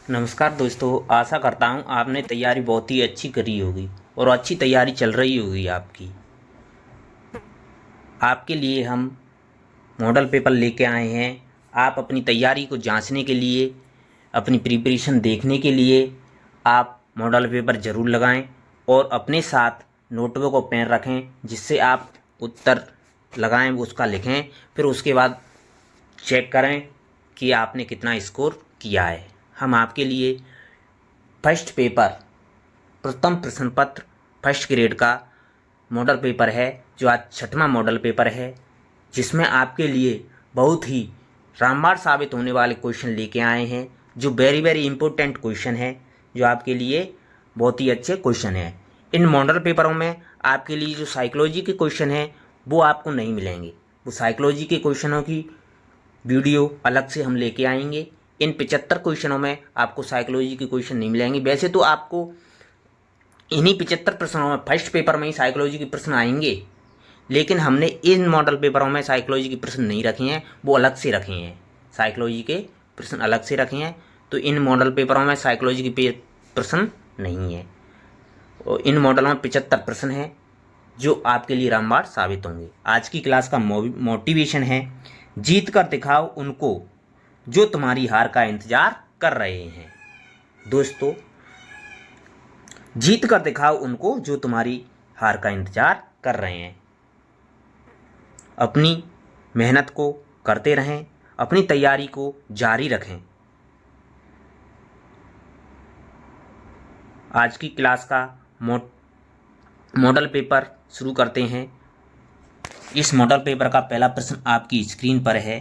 नमस्कार दोस्तों, आशा करता हूँ आपने तैयारी बहुत ही अच्छी करी होगी और अच्छी तैयारी चल रही होगी आपकी। आपके लिए हम मॉडल पेपर लेके आए हैं। आप अपनी तैयारी को जांचने के लिए, अपनी प्रिपरेशन देखने के लिए आप मॉडल पेपर ज़रूर लगाएं और अपने साथ नोटबुक और पेन रखें, जिससे आप उत्तर लगाएं, उसका लिखें, फिर उसके बाद चेक करें कि आपने कितना स्कोर किया है। हम आपके लिए फर्स्ट पेपर, प्रथम प्रश्न पत्र फर्स्ट ग्रेड का मॉडल पेपर है, जो आज 6वां मॉडल पेपर है, जिसमें आपके लिए बहुत ही रामबाण साबित होने वाले क्वेश्चन लेके आए हैं, जो वेरी वेरी इंपॉर्टेंट क्वेश्चन है, जो आपके लिए बहुत ही अच्छे क्वेश्चन हैं। इन मॉडल पेपरों में आपके लिए जो साइकोलॉजी के क्वेश्चन हैं वो आपको नहीं मिलेंगे। वो साइकोलॉजी के क्वेश्चनों की वीडियो अलग से हम लेके आएंगे। इन 75 क्वेश्चनों में आपको साइकोलॉजी के क्वेश्चन नहीं मिलेंगे। वैसे तो आपको इन्हीं 75 प्रश्नों में फर्स्ट पेपर में ही साइकोलॉजी के प्रश्न आएंगे, लेकिन हमने इन मॉडल पेपरों में साइकोलॉजी के प्रश्न नहीं रखे हैं, वो अलग से रखे हैं। साइकोलॉजी के प्रश्न अलग से रखे हैं, तो इन मॉडल पेपरों में साइकोलॉजी के प्रश्न नहीं है। और इन मॉडलों में 75 प्रश्न हैं जो आपके लिए रामबाण साबित होंगे। आज की क्लास का मोटिवेशन है, जीत कर दिखाओ उनको जो तुम्हारी हार का इंतजार कर रहे हैं। दोस्तों, जीत कर दिखाओ उनको जो तुम्हारी हार का इंतजार कर रहे हैं। अपनी मेहनत को करते रहें, अपनी तैयारी को जारी रखें। आज की क्लास का मॉडल पेपर शुरू करते हैं। इस मॉडल पेपर का पहला प्रश्न आपकी स्क्रीन पर है।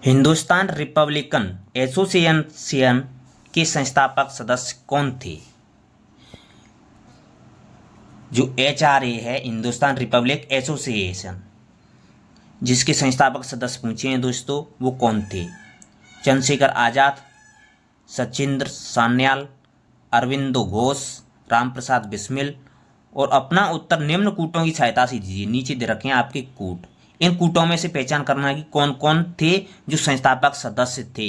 हिंदुस्तान रिपब्लिकन एसोसिएशन के संस्थापक सदस्य कौन थे? जो HRA है, हिंदुस्तान रिपब्लिक एसोसिएशन, जिसके संस्थापक सदस्य पूछे हैं दोस्तों, वो कौन थे? चंद्रशेखर आजाद, सचिंद्र सान्याल, अरविंदो घोष, रामप्रसाद बिस्मिल। और अपना उत्तर निम्न कूटों की सहायता से दीजिए। नीचे दे रखे हैं आपके कूट। इन कूटों में से पहचान करना है कि कौन कौन थे जो संस्थापक सदस्य थे।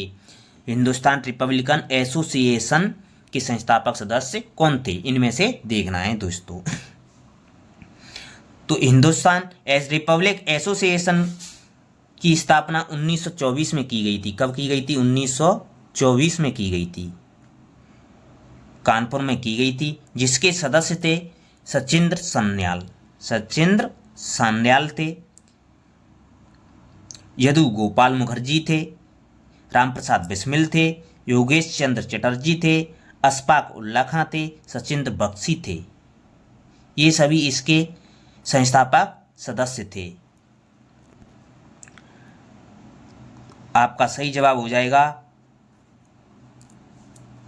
हिंदुस्तान रिपब्लिकन एसोसिएशन के संस्थापक सदस्य कौन थे, इनमें से देखना है दोस्तों। तो हिंदुस्तान रिपब्लिक एसोसिएशन की स्थापना 1924 में की गई थी। कब की गई थी? 1924 में की गई थी, कानपुर में की गई थी। जिसके सदस्य थे सचिंद्र सान्याल थे, यदु गोपाल मुखर्जी थे, रामप्रसाद बिस्मिल थे, योगेश चंद्र चटर्जी थे, अशफाक उल्ला खां थे, सचिंद्र बख्शी थे। ये सभी इसके संस्थापक सदस्य थे। आपका सही जवाब हो जाएगा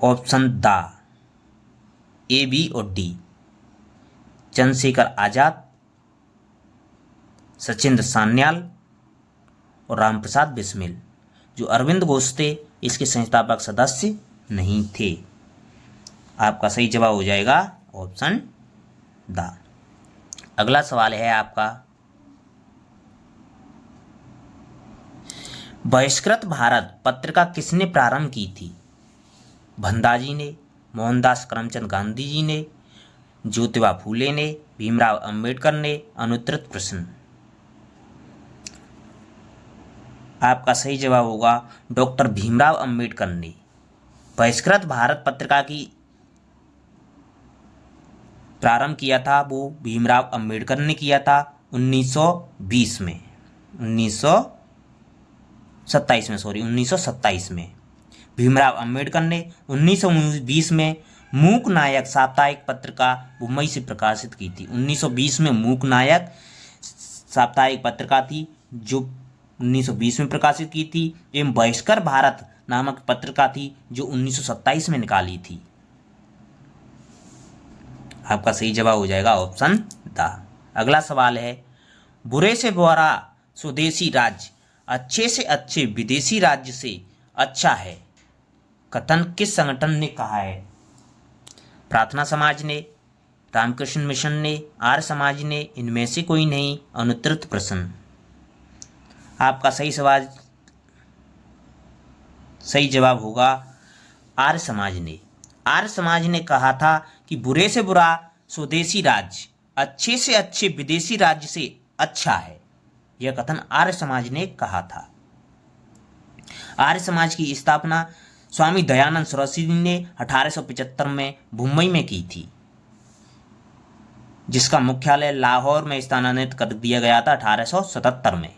ऑप्शन द, A, B और D। चंद्रशेखर आजाद, सचिंद्र सान्याल और रामप्रसाद बिस्मिल। जो अरविंद घोष थे, इसके संस्थापक सदस्य नहीं थे। आपका सही जवाब हो जाएगा ऑप्शन द। अगला सवाल है आपका, बहिष्कृत भारत पत्रिका किसने प्रारंभ की थी? भंडाजी ने, मोहनदास करमचंद गांधी जी ने, ज्योतिबा फूले ने, भीमराव अंबेडकर ने। अनुत्तरित प्रश्न। आपका सही जवाब होगा डॉक्टर भीमराव अंबेडकर ने। बहिष्कृत भारत पत्रिका की प्रारंभ किया था वो भीमराव अंबेडकर ने किया था 1927 में। भीमराव अंबेडकर ने 1920 में मूक नायक साप्ताहिक पत्रिका मुंबई से प्रकाशित की थी। 1920 में मूक नायक साप्ताहिक पत्रिका थी जो 1920 में प्रकाशित की थी। एवं बहिष्कृत भारत नामक पत्रिका थी जो 1927 में निकाली थी। आपका सही जवाब हो जाएगा ऑप्शन द। अगला सवाल है, बुरे से बुरा स्वदेशी राज्य अच्छे से अच्छे विदेशी राज्य से अच्छा है, कथन किस संगठन ने कहा है? प्रार्थना समाज ने, रामकृष्ण मिशन ने, आर्य समाज ने, इनमें से कोई नहीं। अनुत्तरित प्रश्न। आपका सही जवाब होगा आर्य समाज ने। आर्य समाज ने कहा था कि बुरे से बुरा स्वदेशी राज्य अच्छे से अच्छे विदेशी राज्य से अच्छा है। यह कथन आर्य समाज ने कहा था। आर्य समाज की स्थापना स्वामी दयानंद सरस्वती ने 1875 में मुंबई में की थी, जिसका मुख्यालय लाहौर में स्थानांतरित कर दिया गया था 1877 में।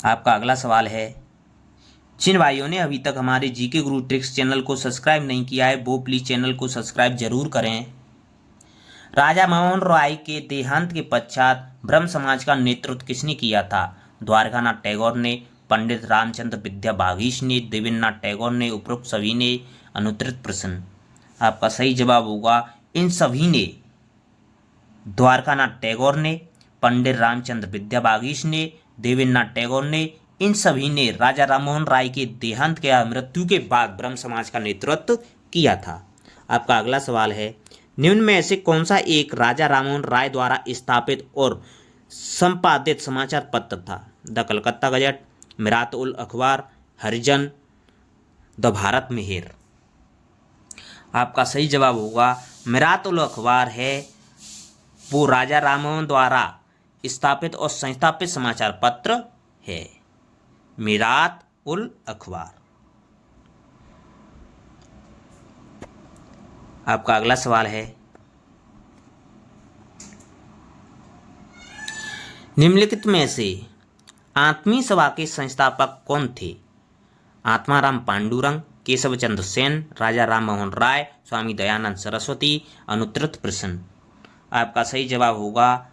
आपका अगला सवाल है, जिन भाइयों ने अभी तक हमारे जीके गुरु ट्रिक्स चैनल को सब्सक्राइब नहीं किया है वो प्लीज चैनल को सब्सक्राइब जरूर करें। राजा राममोहन राय के देहांत के पश्चात ब्रह्म समाज का नेतृत्व किसने किया था? द्वारकानाथ टैगोर ने, पंडित रामचंद्र विद्यावागीश ने, देवेंद्रनाथ टैगोर ने, उपरोक्त सभी ने? अनुत्तरित प्रश्न। आपका सही जवाब होगा इन सभी ने। द्वारकानाथ टैगोर ने, पंडित रामचंद्र विद्यावागीश ने, देवेंद्रनाथ टैगोर ने, इन सभी ने राजा राममोहन राय के देहांत के मृत्यु के बाद ब्रह्म समाज का नेतृत्व किया था। आपका अगला सवाल है, निम्न में से कौन सा एक राजा राममोहन राय द्वारा स्थापित और संपादित समाचार पत्र था? द कलकत्ता गजट, मिरात उल अखबार, हरिजन, द भारत मेहर। आपका सही जवाब होगा मिरात उल अखबार है, वो राजा राममोहन द्वारा स्थापित और संस्थापित समाचार पत्र है, मिरात उल अखबार। आपका अगला सवाल है, निम्नलिखित में से आत्मीय सभा के संस्थापक कौन थे? आत्माराम पांडुरंग, केशव चंद्र सेन, राजा राममोहन राय, स्वामी दयानंद सरस्वती? अनुत्तरित प्रश्न। आपका सही जवाब होगा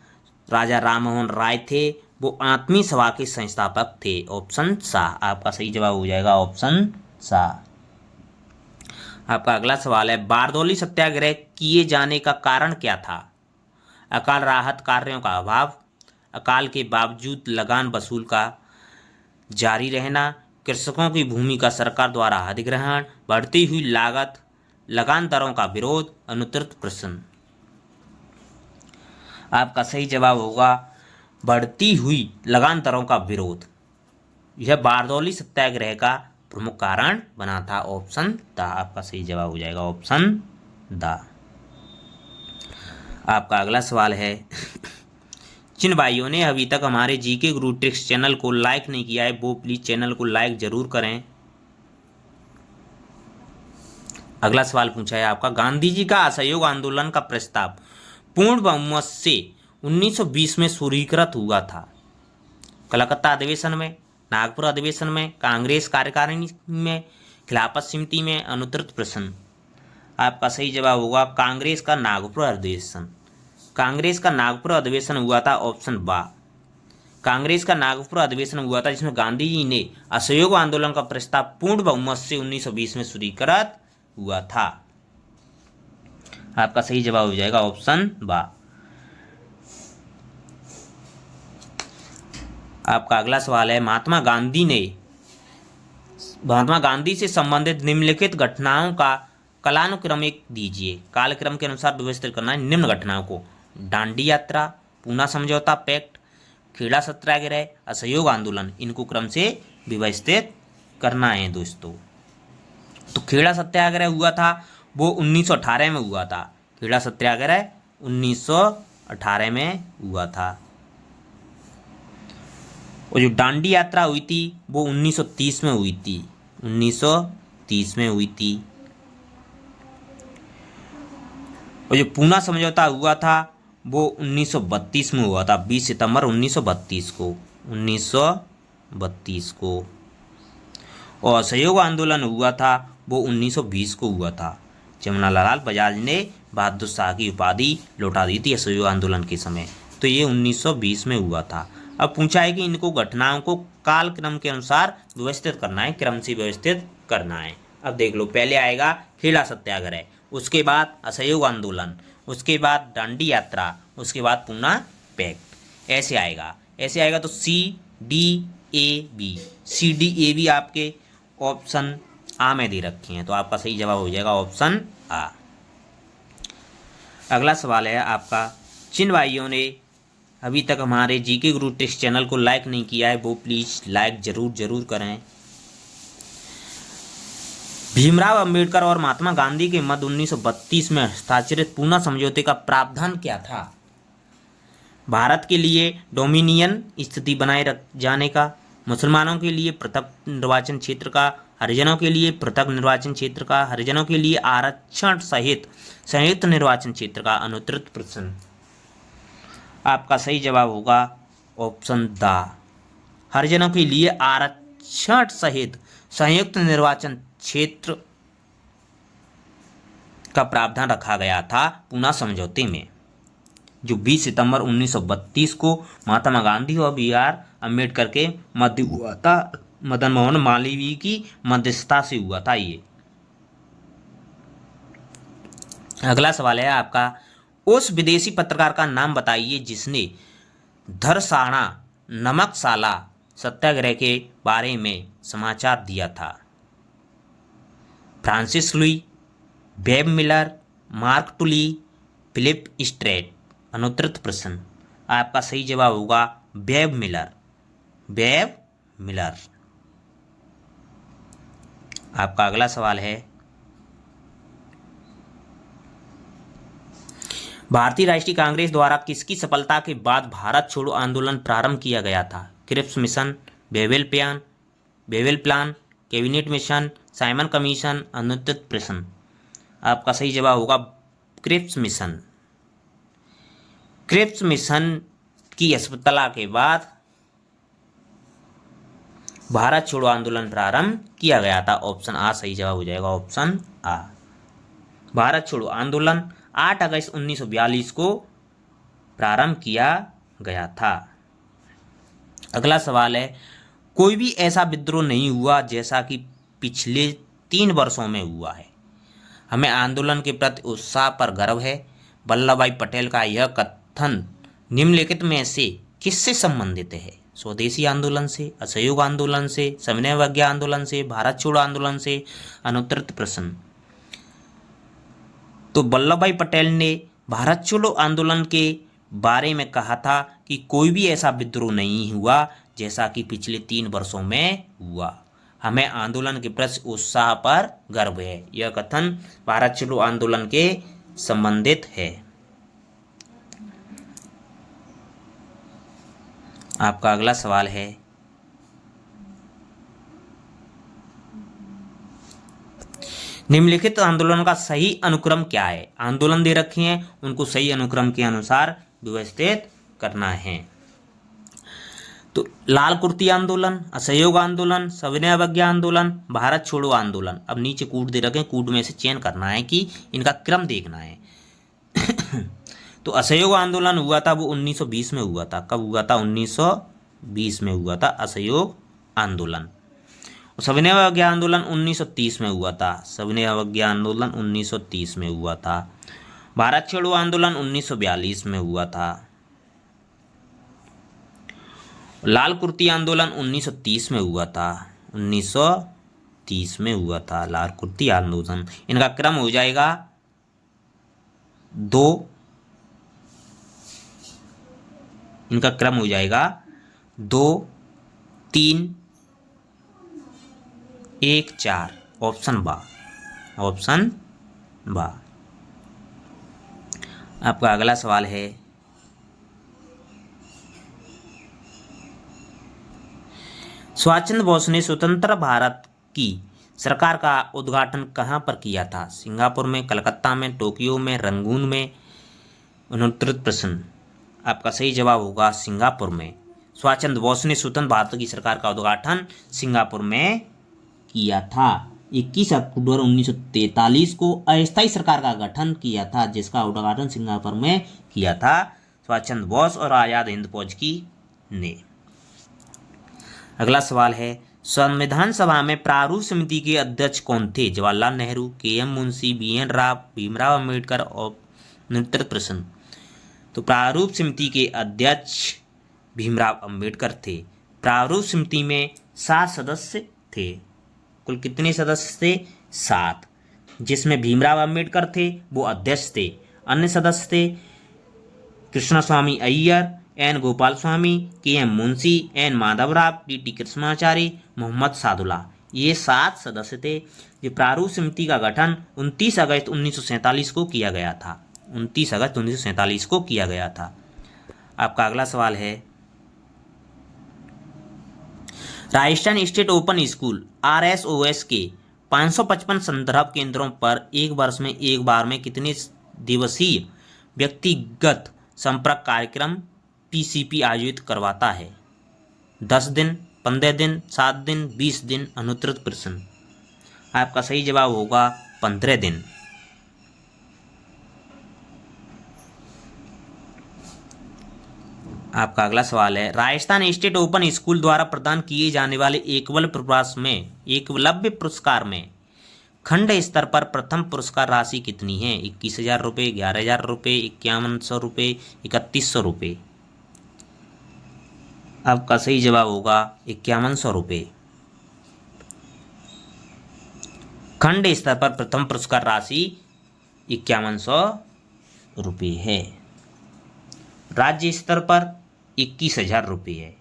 राजा राममोहन राय थे, वो आत्मीय सभा के संस्थापक थे। ऑप्शन सा आपका सही जवाब हो जाएगा, ऑप्शन सा। आपका अगला सवाल है, बारदौली सत्याग्रह किए जाने का कारण क्या था? अकाल राहत कार्यों का अभाव, अकाल के बावजूद लगान वसूल का जारी रहना, कृषकों की भूमि का सरकार द्वारा अधिग्रहण, बढ़ती हुई लागत, लगान दरों का विरोध? अनुत्तरित प्रश्न। आपका सही जवाब होगा बढ़ती हुई लगान दरों का विरोध। यह बारदौली सत्याग्रह का प्रमुख कारण बना था। ऑप्शन द आपका सही जवाब हो जाएगा, ऑप्शन द। आपका अगला सवाल है, जिन भाइयों ने अभी तक हमारे जीके गुरु ट्रिक्स चैनल को लाइक नहीं किया है वो प्लीज चैनल को लाइक जरूर करें। अगला सवाल पूछा है आपका, गांधी जी का असहयोग आंदोलन का प्रस्ताव पूर्ण बहुमत से 1920 में स्वीकृत हुआ था? कलकत्ता अधिवेशन में, नागपुर अधिवेशन में, कांग्रेस कार्यकारिणी में, खिलाफत समिति में? अनुत्तरित प्रश्न। आपका सही जवाब होगा कांग्रेस का नागपुर अधिवेशन। कांग्रेस का नागपुर अधिवेशन हुआ था, ऑप्शन बा। कांग्रेस का नागपुर अधिवेशन हुआ था जिसमें गांधी जी ने असहयोग आंदोलन का प्रस्ताव पूर्ण बहुमत से 1920 में स्वीकृत हुआ था। आपका सही जवाब हो जाएगा, ऑप्शन बा। आपका अगला सवाल है, महात्मा गांधी से संबंधित निम्नलिखित घटनाओं का कालानुक्रमिक दीजिए। कालक्रम के अनुसार व्यवस्थित करना है निम्न घटनाओं को: दांडी यात्रा, पूना समझौता पैक्ट, खेड़ा सत्याग्रह, असहयोग आंदोलन। इनको क्रम से व्यवस्थित करना है दोस्तों। तो खेड़ा सत्याग्रह हुआ था वो 1918 में हुआ था। खेड़ा सत्याग्रह 1918 में हुआ था। और जो दांडी यात्रा हुई थी वो 1930 में हुई थी। 1930 में हुई थी। और जो पूना समझौता हुआ था वो 1932 में हुआ था, 20 सितंबर 1932 को। 1932 को। और असहयोग आंदोलन हुआ था वो 1920 को हुआ था। जमनालाल बजाज ने बहादुर शाह की उपाधि लौटा दी थी असहयोग आंदोलन के समय। तो ये 1920 में हुआ था। अब पूछा है कि इनको घटनाओं को काल क्रम के अनुसार व्यवस्थित करना है, क्रम से व्यवस्थित करना है। अब देख लो, पहले आएगा खेड़ा सत्याग्रह, उसके बाद असहयोग आंदोलन, उसके बाद दांडी यात्रा, उसके बाद पूना पैक्ट। ऐसे आएगा तो CDAB आपके ऑप्शन आ में दे रखे हैं, तो आपका सही जवाब हो जाएगा ऑप्शन आ। अगला सवाल है आपका, जिन भाइयों ने अभी तक हमारे जीके गुरु टेक्स्ट चैनल को लाइक नहीं किया है वो प्लीज़ लाइक जरूर करें। भीमराव अंबेडकर और महात्मा गांधी के मध्य 1932 में हस्ताक्षरित पूना समझौते का प्रावधान क्या था? भारत के लिए डोमिनियन स्थिति बनाए रख जाने का, मुसलमानों के लिए पृथक निर्वाचन क्षेत्र का, हरिजनों के लिए पृथक निर्वाचन क्षेत्र का, हरिजनों के लिए आरक्षण सहित संयुक्त निर्वाचन क्षेत्र का। अनुत्तरित प्रश्न। आपका सही जवाब होगा ऑप्शन द, हरिजनों के लिए आरक्षण सहित संयुक्त निर्वाचन क्षेत्र का प्रावधान रखा गया था पूना समझौते में, जो 20 सितंबर 1932 को महात्मा गांधी और B.R. अम्बेडकर के मध्य हुआ था। मदन मोहन मालवीय की मध्यस्थता से हुआ था ये। अगला सवाल है आपका, उस विदेशी पत्रकार का नाम बताइए जिसने धरसाना नमकशाला सत्याग्रह के बारे में समाचार दिया था। Francis Louis, Webb Miller, Mark Tully, Philip Street. अनुत्तरित प्रश्न। आपका सही जवाब होगा वेब मिलर। Web Miller. आपका अगला सवाल है, भारतीय राष्ट्रीय कांग्रेस द्वारा किसकी सफलता के बाद भारत छोड़ो आंदोलन प्रारंभ किया गया था? Cripps mission, Wavell plan, cabinet mission, Simon commission. अनुत्तरित प्रश्न। आपका सही जवाब होगा क्रिप्स मिशन। क्रिप्स मिशन की सफलता के बाद भारत छोड़ो आंदोलन प्रारंभ किया गया था। ऑप्शन आ सही जवाब हो जाएगा, ऑप्शन आ। भारत छोड़ो आंदोलन 8 अगस्त 1942 को प्रारंभ किया गया था। अगला सवाल है, कोई भी ऐसा विद्रोह नहीं हुआ जैसा कि पिछले 3 वर्षों में हुआ है। हमें आंदोलन के प्रति उत्साह पर गर्व है। वल्लभ भाई पटेल का यह कथन निम्नलिखित में से किससे संबंधित है? स्वदेशी आंदोलन से, असहयोग आंदोलन से, सविनय अवज्ञा आंदोलन से, भारत छोड़ो आंदोलन से। अनुत्तरित प्रश्न। तो वल्लभ भाई पटेल ने भारत छोड़ो आंदोलन के बारे में कहा था कि कोई भी ऐसा विद्रोह नहीं हुआ जैसा कि पिछले 3 वर्षों में हुआ। हमें आंदोलन के प्रति उत्साह पर गर्व है। यह कथन भारत छोड़ो आंदोलन के संबंधित है। आपका अगला सवाल है, निम्नलिखित आंदोलन का सही अनुक्रम क्या है? आंदोलन दे रखे हैं, उनको सही अनुक्रम के अनुसार व्यवस्थित करना है। तो लाल कुर्ती आंदोलन, असहयोग आंदोलन, सविनय अवज्ञा आंदोलन, भारत छोड़ो आंदोलन। अब नीचे कूट दे रखे हैं, कूट में से चयन करना है कि इनका क्रम देखना है। तो असहयोग आंदोलन हुआ था वो 1920 में हुआ था। कब हुआ था? 1920 में हुआ था असहयोग आंदोलन। सविनय अवज्ञा आंदोलन 1930 में हुआ था। सविनय अवज्ञा आंदोलन 1930 में हुआ था। भारत छोड़ो आंदोलन 1942 में हुआ था। लाल कुर्ती आंदोलन 1930 में हुआ था। 1930 में हुआ था लाल कुर्ती आंदोलन। इनका क्रम हो जाएगा 2, इनका क्रम हो जाएगा 2, 3, 1, 4। ऑप्शन बा, ऑप्शन बा। आपका अगला सवाल है, सुभाष बोस ने स्वतंत्र भारत की सरकार का उद्घाटन कहाँ पर किया था? सिंगापुर में, कलकत्ता में, टोक्यो में, रंगून में। अनुत्तरित प्रश्न। आपका सही जवाब होगा सिंगापुर में। सुभाष चंद्र बोस ने स्वतंत्र भारत की सरकार का उद्घाटन सिंगापुर में किया था। 21 अक्टूबर 1943 को अस्थायी सरकार का गठन किया था, जिसका उद्घाटन सिंगापुर में किया था सुभाष चंद्र बोस और आजाद हिंद फौज की ने। अगला सवाल है, संविधान सभा में प्रारूप समिति के अध्यक्ष कौन थे? जवाहरलाल नेहरू, के.एम. मुंशी, बी.एन. राव, भीमराव अम्बेडकर। और अनुत्तरित प्रश्न। तो प्रारूप समिति के अध्यक्ष भीमराव अम्बेडकर थे। प्रारूप समिति में 7 सदस्य थे। कुल कितने सदस्य थे? 7, जिसमें भीमराव अम्बेडकर थे, वो अध्यक्ष थे। अन्य सदस्य थे Krishnaswami Ayyar, N Gopalaswami, K M Munshi, N Madhavrao, T Krishnachari, Mohammad Saadulla. ये 7 सदस्य थे। ये प्रारूप समिति का गठन 29 अगस्त 1947 को किया गया था। 29 अगस्त 1947 को किया गया था। आपका अगला सवाल है, Rajasthan state open school RSOS के 555 संदर्भ केंद्रों पर एक वर्ष में एक बार में कितने दिवसीय व्यक्तिगत संपर्क कार्यक्रम PCP आयोजित करवाता है? 10 दिन, 15 दिन, 7 दिन, 20 दिन? अनुत्तरित प्रश्न। आपका सही जवाब होगा 15 दिन। आपका अगला सवाल है, राजस्थान स्टेट ओपन स्कूल द्वारा प्रदान किए जाने वाले एकलव्य पुरस्कार में खंड स्तर पर प्रथम पुरस्कार राशि कितनी है? 21,000 रुपये, 11,000 रुपये, 5100 रुपये, 3100 रुपये? आपका सही जवाब होगा 5100 रुपये। खंड स्तर पर प्रथम पुरस्कार राशि 5100 रुपये है। राज्य स्तर पर 21,000 रुपये है,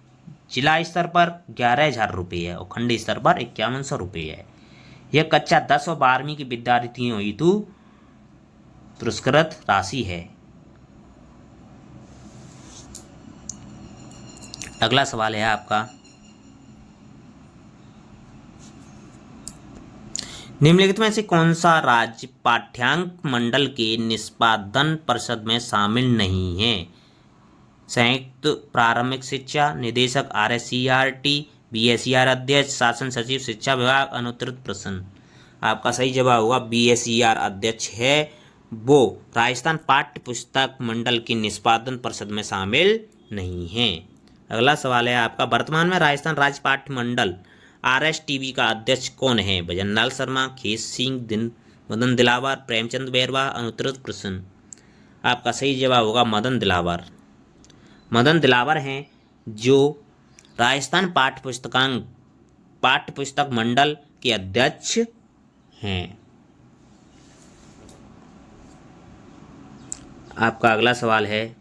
जिला स्तर पर 11,000 रुपये है और खंड स्तर पर 5100 रुपये है। यह कक्षा 10 और 12वीं के विद्यार्थियों हेतु पुरस्कृत राशि है। अगला सवाल है आपका, निम्नलिखित में से कौन सा राज्य पाठ्यांक मंडल के निष्पादन परिषद में शामिल नहीं है? संयुक्त प्रारंभिक शिक्षा निदेशक RSCERT, BSER अध्यक्ष, शासन सचिव, शिक्षा विभाग? अनुत्तरित प्रश्न। आपका सही जवाब होगा BSER अध्यक्ष है, वो राजस्थान पाठ्य पुस्तक मंडल की निष्पादन परिषद में शामिल नहीं है। अगला सवाल है आपका, वर्तमान में राजस्थान राज्य पाठ्य मंडल RSTB का अध्यक्ष कौन है? भजनलाल शर्मा, खेस सिंह, मदन दिलावर, प्रेमचंद बैरवा? अनुत्तरित प्रश्न। आपका सही जवाब होगा मदन दिलावर। मदन दिलावर हैं जो राजस्थान पाठ्य पुस्तक मंडल के अध्यक्ष हैं। आपका अगला सवाल है,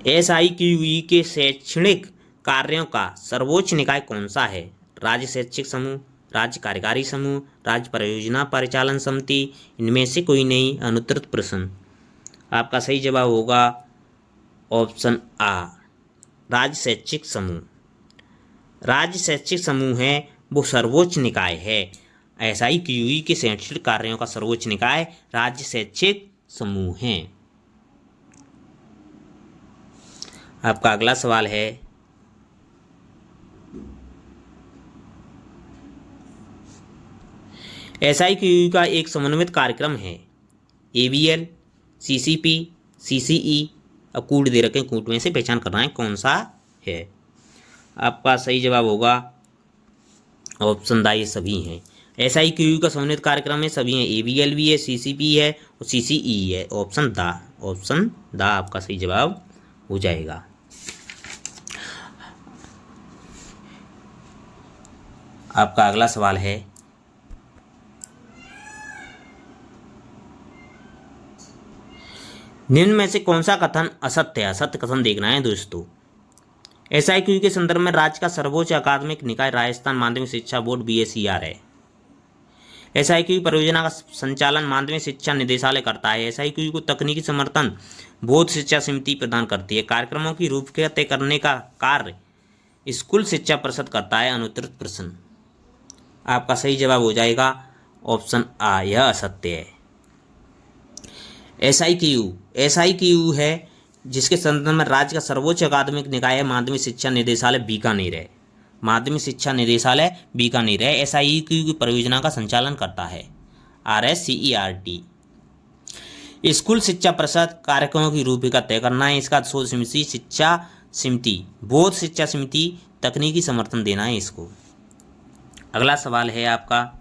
SIQE के शैक्षणिक कार्यों का सर्वोच्च निकाय कौन सा है? राज्य शैक्षिक समूह, राज्य कार्यकारी समूह, राज्य परियोजना परिचालन समिति? इनमें से कोई नहीं। अनुत्तरित प्रश्न। आपका सही जवाब होगा ऑप्शन A, राज्य शैक्षिक समूह। राज्य शैक्षिक समूह है वो सर्वोच्च निकाय है। SIQE के शैक्षणिक कार्यों का सर्वोच्च निकाय राज्य शैक्षिक समूह है। आपका अगला सवाल है, SIQE का एक समन्वित कार्यक्रम है। ABL, CCP, CCE? अब कूट दे रखे, कूट में से पहचान करना है कौन सा है। आपका सही जवाब होगा ऑप्शन दा, ये सभी हैं। SIQE का समन्वित कार्यक्रम है, सभी हैं। ABL भी है, CCP है और CCE है। ऑप्शन दा आपका सही जवाब हो जाएगा। आपका अगला सवाल है, निम्न में से कौन सा कथन असत्य है? असत्य कथन देखना है दोस्तों। SIQE के संदर्भ में राज्य का सर्वोच्च अकादमिक निकाय राजस्थान माध्यमिक शिक्षा बोर्ड BSER है। SIQE परियोजना का संचालन माध्यमिक शिक्षा निदेशालय करता है। SIQE को तकनीकी समर्थन बोध शिक्षा समिति प्रदान करती है। कार्यक्रमों की रूपरेखा तय करने का कार्य स्कूल शिक्षा परिषद करता है। अनुत्तरित प्रश्न। आपका सही जवाब हो जाएगा ऑप्शन A, यह असत्य है। SIQE है जिसके संदर्भ में राज्य का सर्वोच्च अकादमिक निकाय है माध्यमिक शिक्षा निदेशालय बीकानेर है। माध्यमिक शिक्षा निदेशालय बीकानेर है। SIQE की परियोजना का संचालन करता है RSCERT। स्कूल शिक्षा परिषद कार्यक्रमों की रूपरेखा तय करना है इसका। शोध समिति, शिक्षा समिति, बोध शिक्षा समिति तकनीकी समर्थन देना है इसको। अगला सवाल है आपका,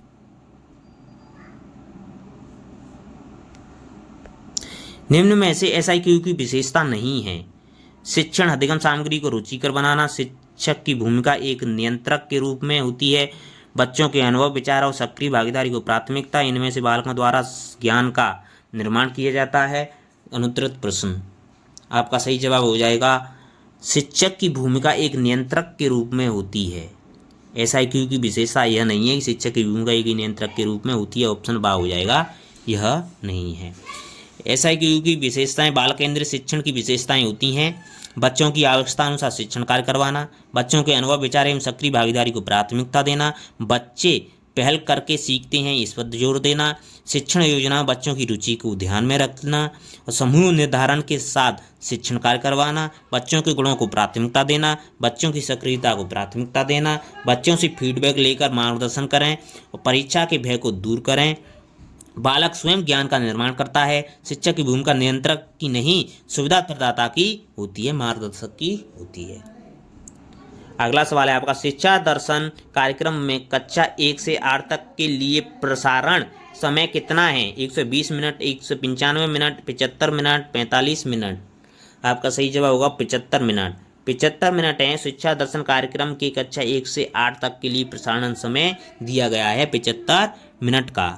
निम्न में से SIQE की विशेषता नहीं है। शिक्षण अधिगम सामग्री को रुचिकर बनाना, शिक्षक की भूमिका एक नियंत्रक के रूप में होती है, बच्चों के अनुभव, विचार और सक्रिय भागीदारी को प्राथमिकता, इनमें से बालकों द्वारा ज्ञान का निर्माण किया जाता है। अनुत्तरित प्रश्न, आपका सही जवाब हो जाएगा शिक्षक की भूमिका एक नियंत्रक के रूप में होती है। एसआईक्यू की विशेषता यह नहीं है कि शिक्षक की भूमिका एक नियंत्रक के रूप में होती है। ऑप्शन बा हो जाएगा, यह नहीं है। एसआईक्यू की विशेषताएं बाल केंद्रित शिक्षण की विशेषताएं होती हैं। बच्चों की आवश्यकता अनुसार शिक्षण कार्य करवाना, बच्चों के अनुभव, विचार एवं सक्रिय भागीदारी को प्राथमिकता देना, बच्चे पहल करके सीखते हैं इस पर जोर देना, शिक्षण योजना बच्चों की रुचि को ध्यान में रखना और समूह निर्धारण के साथ शिक्षण कार्य करवाना, बच्चों के गुणों को प्राथमिकता देना, बच्चों की सक्रियता को प्राथमिकता देना, बच्चों से फीडबैक लेकर मार्गदर्शन करें और परीक्षा के भय को दूर करें। बालक स्वयं ज्ञान का निर्माण करता है। शिक्षक की भूमिका नियंत्रक की नहीं, सुविधा प्रदाता की होती है, मार्गदर्शक की होती है। अगला सवाल है आपका, शिक्षा दर्शन कार्यक्रम में कक्षा 1 से 8 तक के लिए प्रसारण समय कितना है? 120 मिनट, 195 मिनट, 75 मिनट, 45 मिनट। आपका सही जवाब होगा 75 मिनट। 75 मिनट है शिक्षा दर्शन कार्यक्रम के कक्षा 1 से 8 तक के लिए प्रसारण समय दिया गया है 75 मिनट का।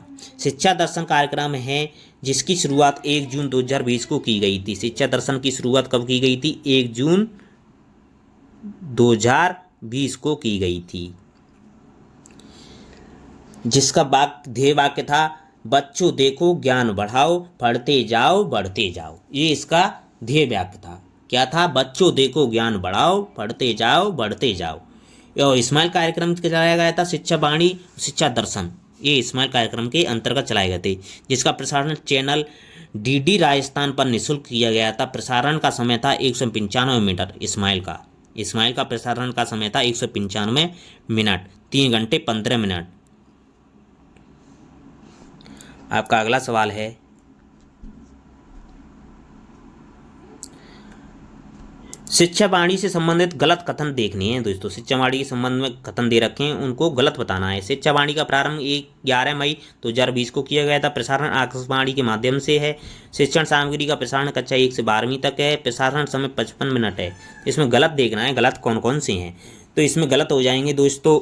शिक्षा दर्शन कार्यक्रम है जिसकी शुरुआत 1 जून 2020 को की गई थी। शिक्षा दर्शन की शुरुआत कब की गई थी? 1 जून 2020 को की गई थी, जिसका ध्येय वाक्य था बच्चों देखो ज्ञान बढ़ाओ, पढ़ते जाओ बढ़ते जाओ। ये इसका ध्येय वाक्य था। क्या था? बच्चों देखो ज्ञान बढ़ाओ, पढ़ते जाओ बढ़ते जाओ। और स्माइल कार्यक्रम चलाया गया था शिक्षा वाणी, शिक्षा दर्शन, ये स्माइल कार्यक्रम के अंतर्गत चलाए गए थे, जिसका प्रसारण चैनल डीडी राजस्थान पर निःशुल्क किया गया था। प्रसारण का समय था 195 मिनट। स्माइल का प्रसारण का समय था 195 मिनट, 3 घंटे 15 मिनट। आपका अगला सवाल है, शिक्षा वाणी से संबंधित गलत कथन देखने हैं दोस्तों। शिक्षा वाणी के संबंध में कथन दे रखे हैं, उनको गलत बताना है। शिक्षा वाणी का प्रारंभ 11 मई 2020 को किया गया था। प्रसारण आकाशवाणी के माध्यम से है। शिक्षण सामग्री का प्रसारण कक्षा 1 से 12वीं तक है। प्रसारण समय 55 मिनट है। इसमें गलत देखना है, गलत कौन कौन से हैं। तो इसमें गलत हो जाएंगे दोस्तों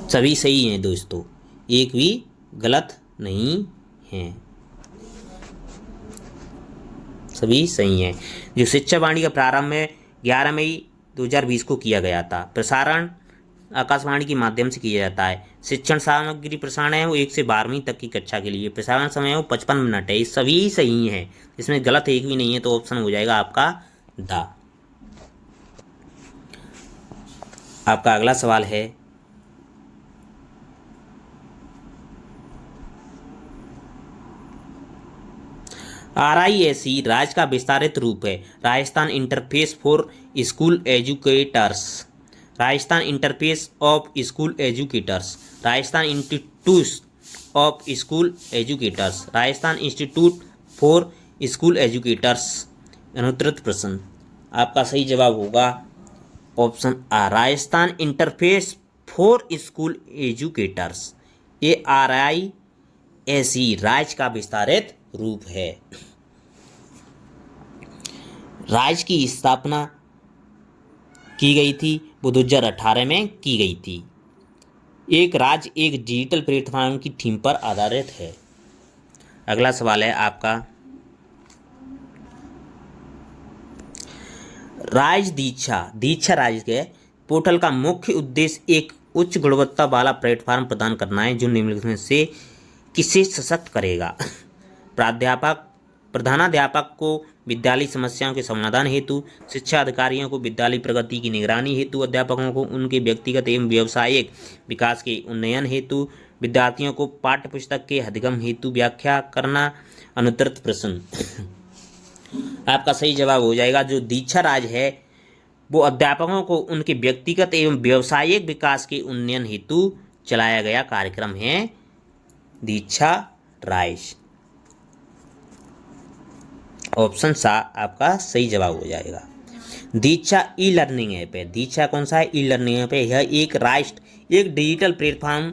सभी सही हैं दोस्तों, एक भी गलत नहीं है, सभी सही हैं। जो शिक्षा वाणी का प्रारंभ है 11 मई 2020 को किया गया था। प्रसारण आकाशवाणी के माध्यम से किया जाता है। शिक्षण सामग्री प्रसारण है वो 1 से 12वीं तक की कक्षा के लिए। प्रसारण समय है वो 55 मिनट है। ये सभी सही हैं, इसमें गलत एक भी नहीं है, तो ऑप्शन हो जाएगा आपका द। आपका अगला सवाल है, RISE राज्य का विस्तारित रूप है। Rajasthan interface for school educators, Rajasthan interface of school educators, Rajasthan institute of school educators, Rajasthan institute for school educators. अनुत्तरित प्रश्न, आपका सही जवाब होगा ऑप्शन आ, Rajasthan interface for school educators. ये RISE राज्य का विस्तारित रूप है। राज्य की स्थापना की गई थी वो 2018 में की गई थी। एक राज्य एक डिजिटल प्लेटफॉर्म की थीम पर आधारित है। अगला सवाल है आपका, राज्य दीक्षा राज्य के पोर्टल का मुख्य उद्देश्य एक उच्च गुणवत्ता वाला प्लेटफॉर्म प्रदान करना है जो निम्नलिखित में से किसे सशक्त करेगा? प्रधानाध्यापक को विद्यालय समस्याओं के समाधान हेतु, शिक्षा अधिकारियों को विद्यालय प्रगति की निगरानी हेतु, अध्यापकों को उनके व्यक्तिगत एवं व्यावसायिक विकास के उन्नयन हेतु, विद्यार्थियों को पाठ्यपुस्तक के अधिगम हेतु व्याख्या करना। अनुत्तरित प्रश्न, आपका सही जवाब हो जाएगा जो दीक्षा राज्य है वो अध्यापकों को उनके व्यक्तिगत एवं व्यावसायिक विकास के उन्नयन हेतु चलाया गया कार्यक्रम है दीक्षा राज्य। ऑप्शन सा आपका सही जवाब हो जाएगा। दीक्षा ई लर्निंग ऐप है। दीक्षा कौन सा है? ई लर्निंग ऐप है। यह एक डिजिटल प्लेटफॉर्म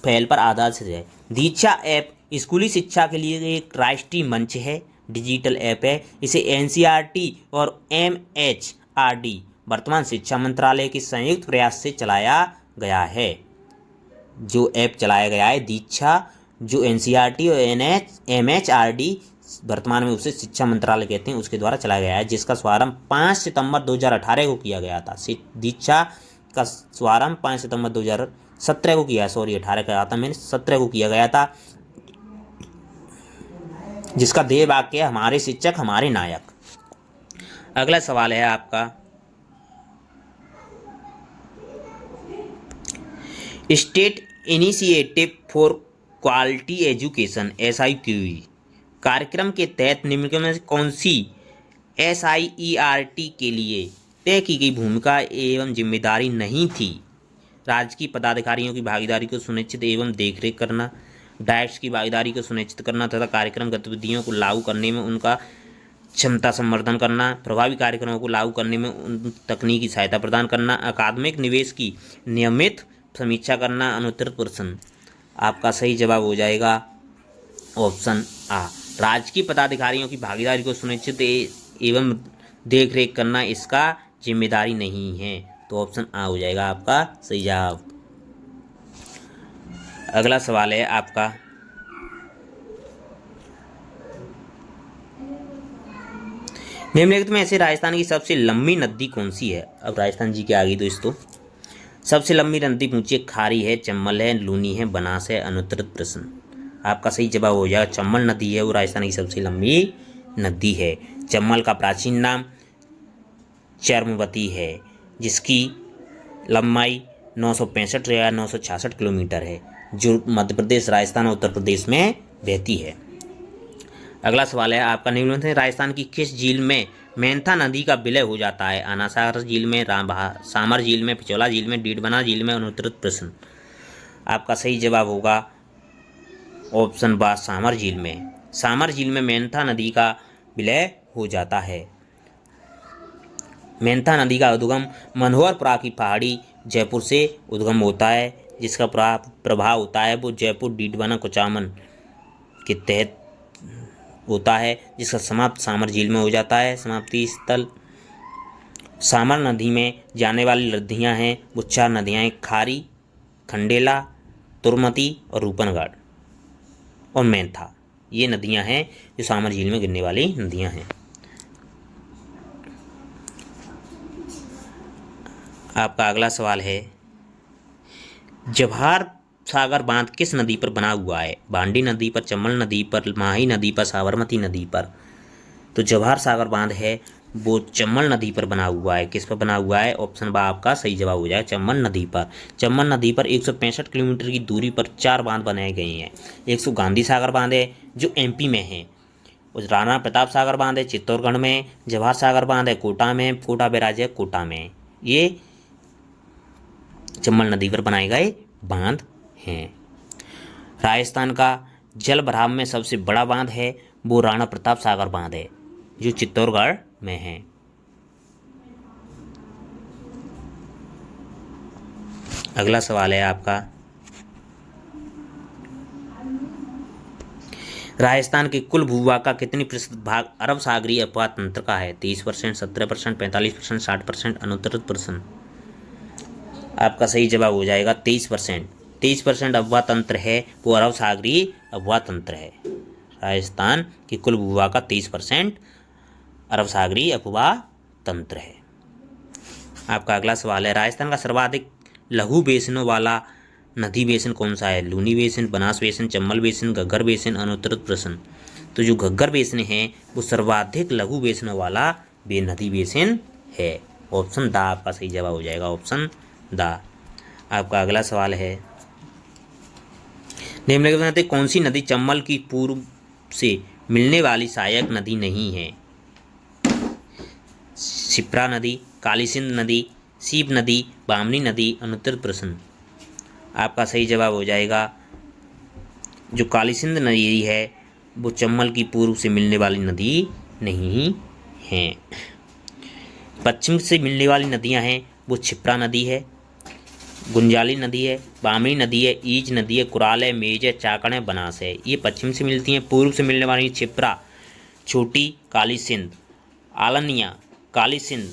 पहल पर आधारित है। दीक्षा ऐप स्कूली शिक्षा के लिए एक राष्ट्रीय मंच है। डिजिटल ऐप है। इसे एनसीईआरटी और एमएचआरडी वर्तमान शिक्षा मंत्रालय के संयुक्त प्रयास से चलाया गया है। जो ऐप चलाया गया है दीक्षा, जो एनसीईआरटी और एमएचआरडी वर्तमान में उसे शिक्षा मंत्रालय कहते हैं, उसके द्वारा चलाया गया है, जिसका शुभारंभ 5 सितंबर 2018 को किया गया था। दीक्षा का शुभारंभ 5 सितंबर 2017 को किया, सॉरी 18 का था मैंने, 17 को किया गया था, जिसका ध्येय वाक्य है हमारे शिक्षक हमारे नायक। अगला सवाल है आपका, state initiative for quality education SIQE कार्यक्रम के तहत निम्नलिखित में से कौन सी SIERT के लिए तय की गई भूमिका एवं जिम्मेदारी नहीं थी? राजकीय पदाधिकारियों की भागीदारी को सुनिश्चित एवं देखरेख करना, डायट्स की भागीदारी को सुनिश्चित करना तथा कार्यक्रम गतिविधियों को लागू करने में उनका क्षमता संवर्धन करना, प्रभावी कार्यक्रमों को लागू करने में उन तकनीकी सहायता प्रदान करना, अकादमिक निवेश की नियमित समीक्षा करना। अनुत्तरित प्रश्न आपका सही जवाब हो जाएगा ऑप्शन आ, राजकीय पदाधिकारियों की भागीदारी को सुनिश्चित एवं देखरेख करना इसका जिम्मेदारी नहीं है, तो ऑप्शन आ हो जाएगा आपका सही जवाब। अगला सवाल है आपका, निम्नलिखित में से राजस्थान की सबसे लंबी नदी कौन सी है? अब राजस्थान जी के आगे दोस्तों सबसे लंबी नदी पूछिए, खारी है, चंबल है, लूनी है, बनास है। अनुत्तरित प्रश्न आपका सही जवाब हो जाएगा चंबल नदी है, वो राजस्थान की सबसे लंबी नदी है। चंबल का प्राचीन नाम चर्मवती है, जिसकी लंबाई 965 या 966 किलोमीटर है, जो मध्य प्रदेश, राजस्थान और उत्तर प्रदेश में बहती है। अगला सवाल है आपका, निम्नलिखित में राजस्थान की किस झील में मेंथा नदी का विलय हो जाता है? अनासागर झील में, सामर झील में, पिछोला झील में, डीडबना झील में। अनुत्तरित प्रश्न आपका सही जवाब होगा ऑप्शन बा, सामर झील में। सामर झील में मेंथा नदी का विलय हो जाता है। मेंथा नदी का उद्गम मनोहरपुरा की पहाड़ी जयपुर से उद्गम होता है, जिसका प्रभाव होता है वो जयपुर, डीडबना, कुचामन के तहत होता है, जिसका समाप्त सामर झील में हो जाता है। समाप्ति स्थल सामर नदी में जाने वाली नदियाँ हैं वो 4 नदियाँ हैं, खारी, खंडेला, तुरमती और रूपनगढ़ और मेंथा। ये नदियाँ हैं जो सामर झील में गिरने वाली नदियाँ हैं। आपका अगला सवाल है, जवाहर सागर बांध किस नदी पर बना हुआ है? भांडी नदी पर, चंबल नदी पर, माही नदी पर, साबरमती नदी पर। तो जवाहर सागर बांध है वो चंबल नदी पर बना हुआ है। किस पर बना हुआ है? ऑप्शन बा आपका सही जवाब हो जाएगा चंबल नदी पर। चंबल नदी पर 165 किलोमीटर की दूरी पर 4 बांध बनाए गए हैं। एक सो गांधी सागर बांध है जो MP में है, उस राणा प्रताप सागर बांध है चित्तौड़गढ़ में, जवाहर सागर बांध है कोटा में, कोटा बैराज है कोटा में। ये चंबल नदी पर बनाए गए बांध हैं। राजस्थान का जल भराव में सबसे बड़ा बांध है वो राणा प्रताप सागर बांध है जो चित्तौड़गढ़ में है। अगला सवाल है आपका, राजस्थान के कुल भूभाग का कितनी प्रतिशत भाग अरब सागरीय अपवाद तंत्र का है? 30%, 17%, 45%, 60%। अनुत्तरित प्रश्न आपका सही जवाब हो जाएगा 23%। 23% अपवाद तंत्र है वो अरब सागरीय अपवाद तंत्र है। राजस्थान के कुल भूभाग का 23% अरब सागरीय अपवाद तंत्र है। आपका अगला सवाल है, राजस्थान का सर्वाधिक लघु बेसिनों वाला नदी बेसिन कौन सा है? Luni basin, Banas basin, Chambal basin, Ghaggar basin. अनुत्तरित प्रश्न तो जो घग्गर बेसिन है वो सर्वाधिक लघु बेसिनों वाला नदी बेसिन है। ऑप्शन दा आपका सही जवाब हो जाएगा, ऑप्शन दा। आपका अगला सवाल है, निम्नलिखित में से कौन सी नदी चंबल की पूर्व से मिलने वाली सहायक नदी नहीं है? शिप्रा नदी, काली सिंध नदी, सीप नदी, बामनी नदी। अनुत्तरित प्रश्न आपका सही जवाब हो जाएगा जो काली सिंध नदी है वो चंबल की पूर्व से मिलने वाली नदी नहीं है। पश्चिम से मिलने वाली नदियां हैं वो क्षिप्रा नदी है, गुंजाली नदी है, बामनी नदी है, ईज नदी है, कुराल है, मेज है, चाकण है, बनास है। ये पश्चिम से मिलती हैं। पूर्व से मिलने वाली क्षिप्रा छोटी काली सिंध, आलनिया, काली सिंध,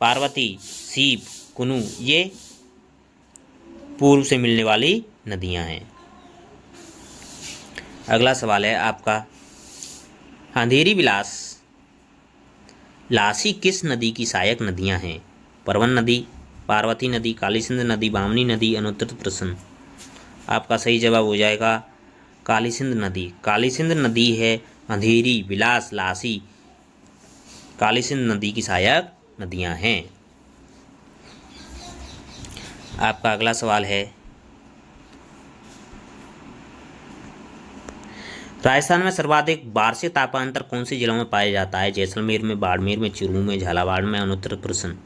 पार्वती, सीप, कुनू, ये पूर्व से मिलने वाली नदियां हैं। अगला सवाल है आपका, अंधेरी विलास, लासी किस नदी की सहायक नदियां हैं? परवन नदी, पार्वती नदी, काली सिंध नदी, बामनी नदी, अनुत्तरित प्रश्न। आपका सही जवाब हो जाएगा काली सिंध नदी। काली सिंध नदी है अंधेरी, विलास, लासी काली सिंध नदी की सहायक नदियां हैं। आपका अगला सवाल है, राजस्थान में सर्वाधिक वार्षिक तापमान अंतर कौन से जिलों में पाया जाता है? जैसलमेर में, बाड़मेर में, चूरू में, झालावाड़ में, अनुत्तरित प्रश्न।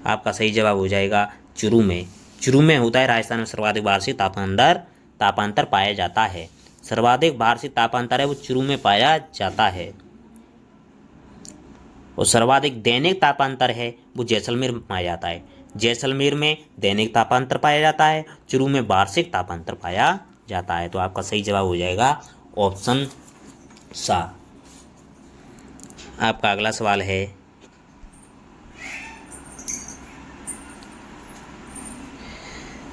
आपका सही जवाब हो जाएगा चूरू में। चूरू में होता है राजस्थान में सर्वाधिक वार्षिक तापांतर पाया जाता है। सर्वाधिक वार्षिक तापांतर है वो चूरू में पाया जाता है, और सर्वाधिक दैनिक तापांतर है वो जैसलमेर में पाया जाता है। जैसलमेर में दैनिक तापांतर पाया जाता है, चूरू में वार्षिक तापांतर पाया जाता है। तो आपका सही जवाब हो जाएगा ऑप्शन सा। आपका अगला सवाल है,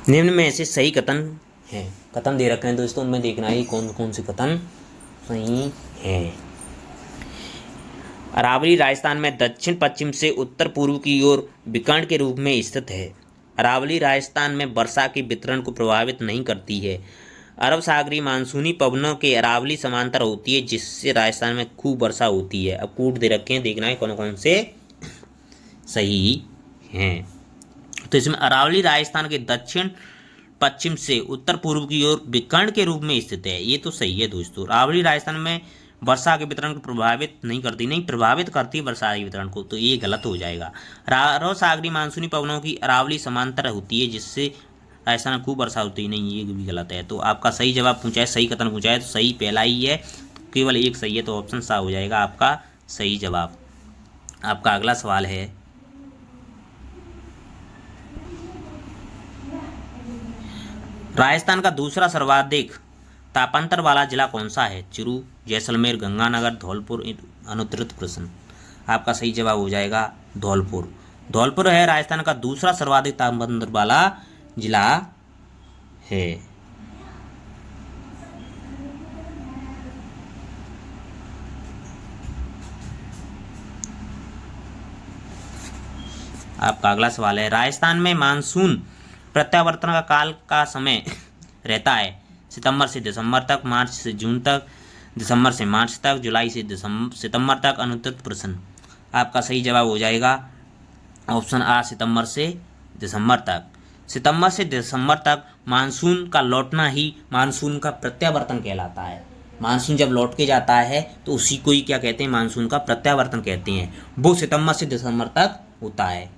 निम्न में से सही कथन है। कथन दे रखे हैं दोस्तों, उनमें देखना है कौन कौन से कथन सही है। अरावली राजस्थान में दक्षिण पश्चिम से उत्तर पूर्व की ओर विकर्ण के रूप में स्थित है। अरावली राजस्थान में वर्षा के वितरण को प्रभावित नहीं करती है। अरब सागरीय मानसूनी पवनों के अरावली समांतर होती है, जिससे राजस्थान में खूब वर्षा होती है। अब कूट दे रखे हैं, देखना है कौन कौन से सही हैं। तो इसमें अरावली राजस्थान के दक्षिण पश्चिम से उत्तर पूर्व की ओर विकर्ण के रूप में स्थित है, ये तो सही है दोस्तों। अरावली राजस्थान में वर्षा के वितरण को प्रभावित नहीं करती, नहीं प्रभावित करती है वर्षा के वितरण को, तो ये गलत हो जाएगा। अरब सागरीय मानसूनी पवनों की अरावली समांतर होती है, जिससे राजस्थान में खूब वर्षा होती है, नहीं ये भी गलत है। तो आपका सही जवाब पूछा है, सही कथन पूछा है, तो सही पहला ही है, तो केवल एक सही है, तो ऑप्शन सा हो जाएगा आपका सही जवाब। आपका अगला सवाल है, राजस्थान का दूसरा सर्वाधिक तापांतर वाला जिला कौन सा है? चूरू, जैसलमेर, गंगानगर, धौलपुर, अनुत्तरित प्रश्न। आपका सही जवाब हो जाएगा धौलपुर। धौलपुर है राजस्थान का दूसरा सर्वाधिक तापांतर वाला जिला है। आपका अगला सवाल है, राजस्थान में मानसून प्रत्यावर्तन का काल का समय रहता है सितंबर से दिसंबर तक, मार्च से जून तक, दिसंबर से मार्च तक, जुलाई से सितंबर तक, अनुत्तरित प्रश्न। आपका सही जवाब हो जाएगा ऑप्शन आ, सितंबर से दिसंबर तक। सितंबर से दिसंबर तक मानसून का लौटना ही मानसून का प्रत्यावर्तन कहलाता है। मानसून जब लौट के जाता है तो उसी को ही क्या कहते हैं? मानसून का प्रत्यावर्तन कहते हैं। वो सितंबर से दिसंबर तक होता है।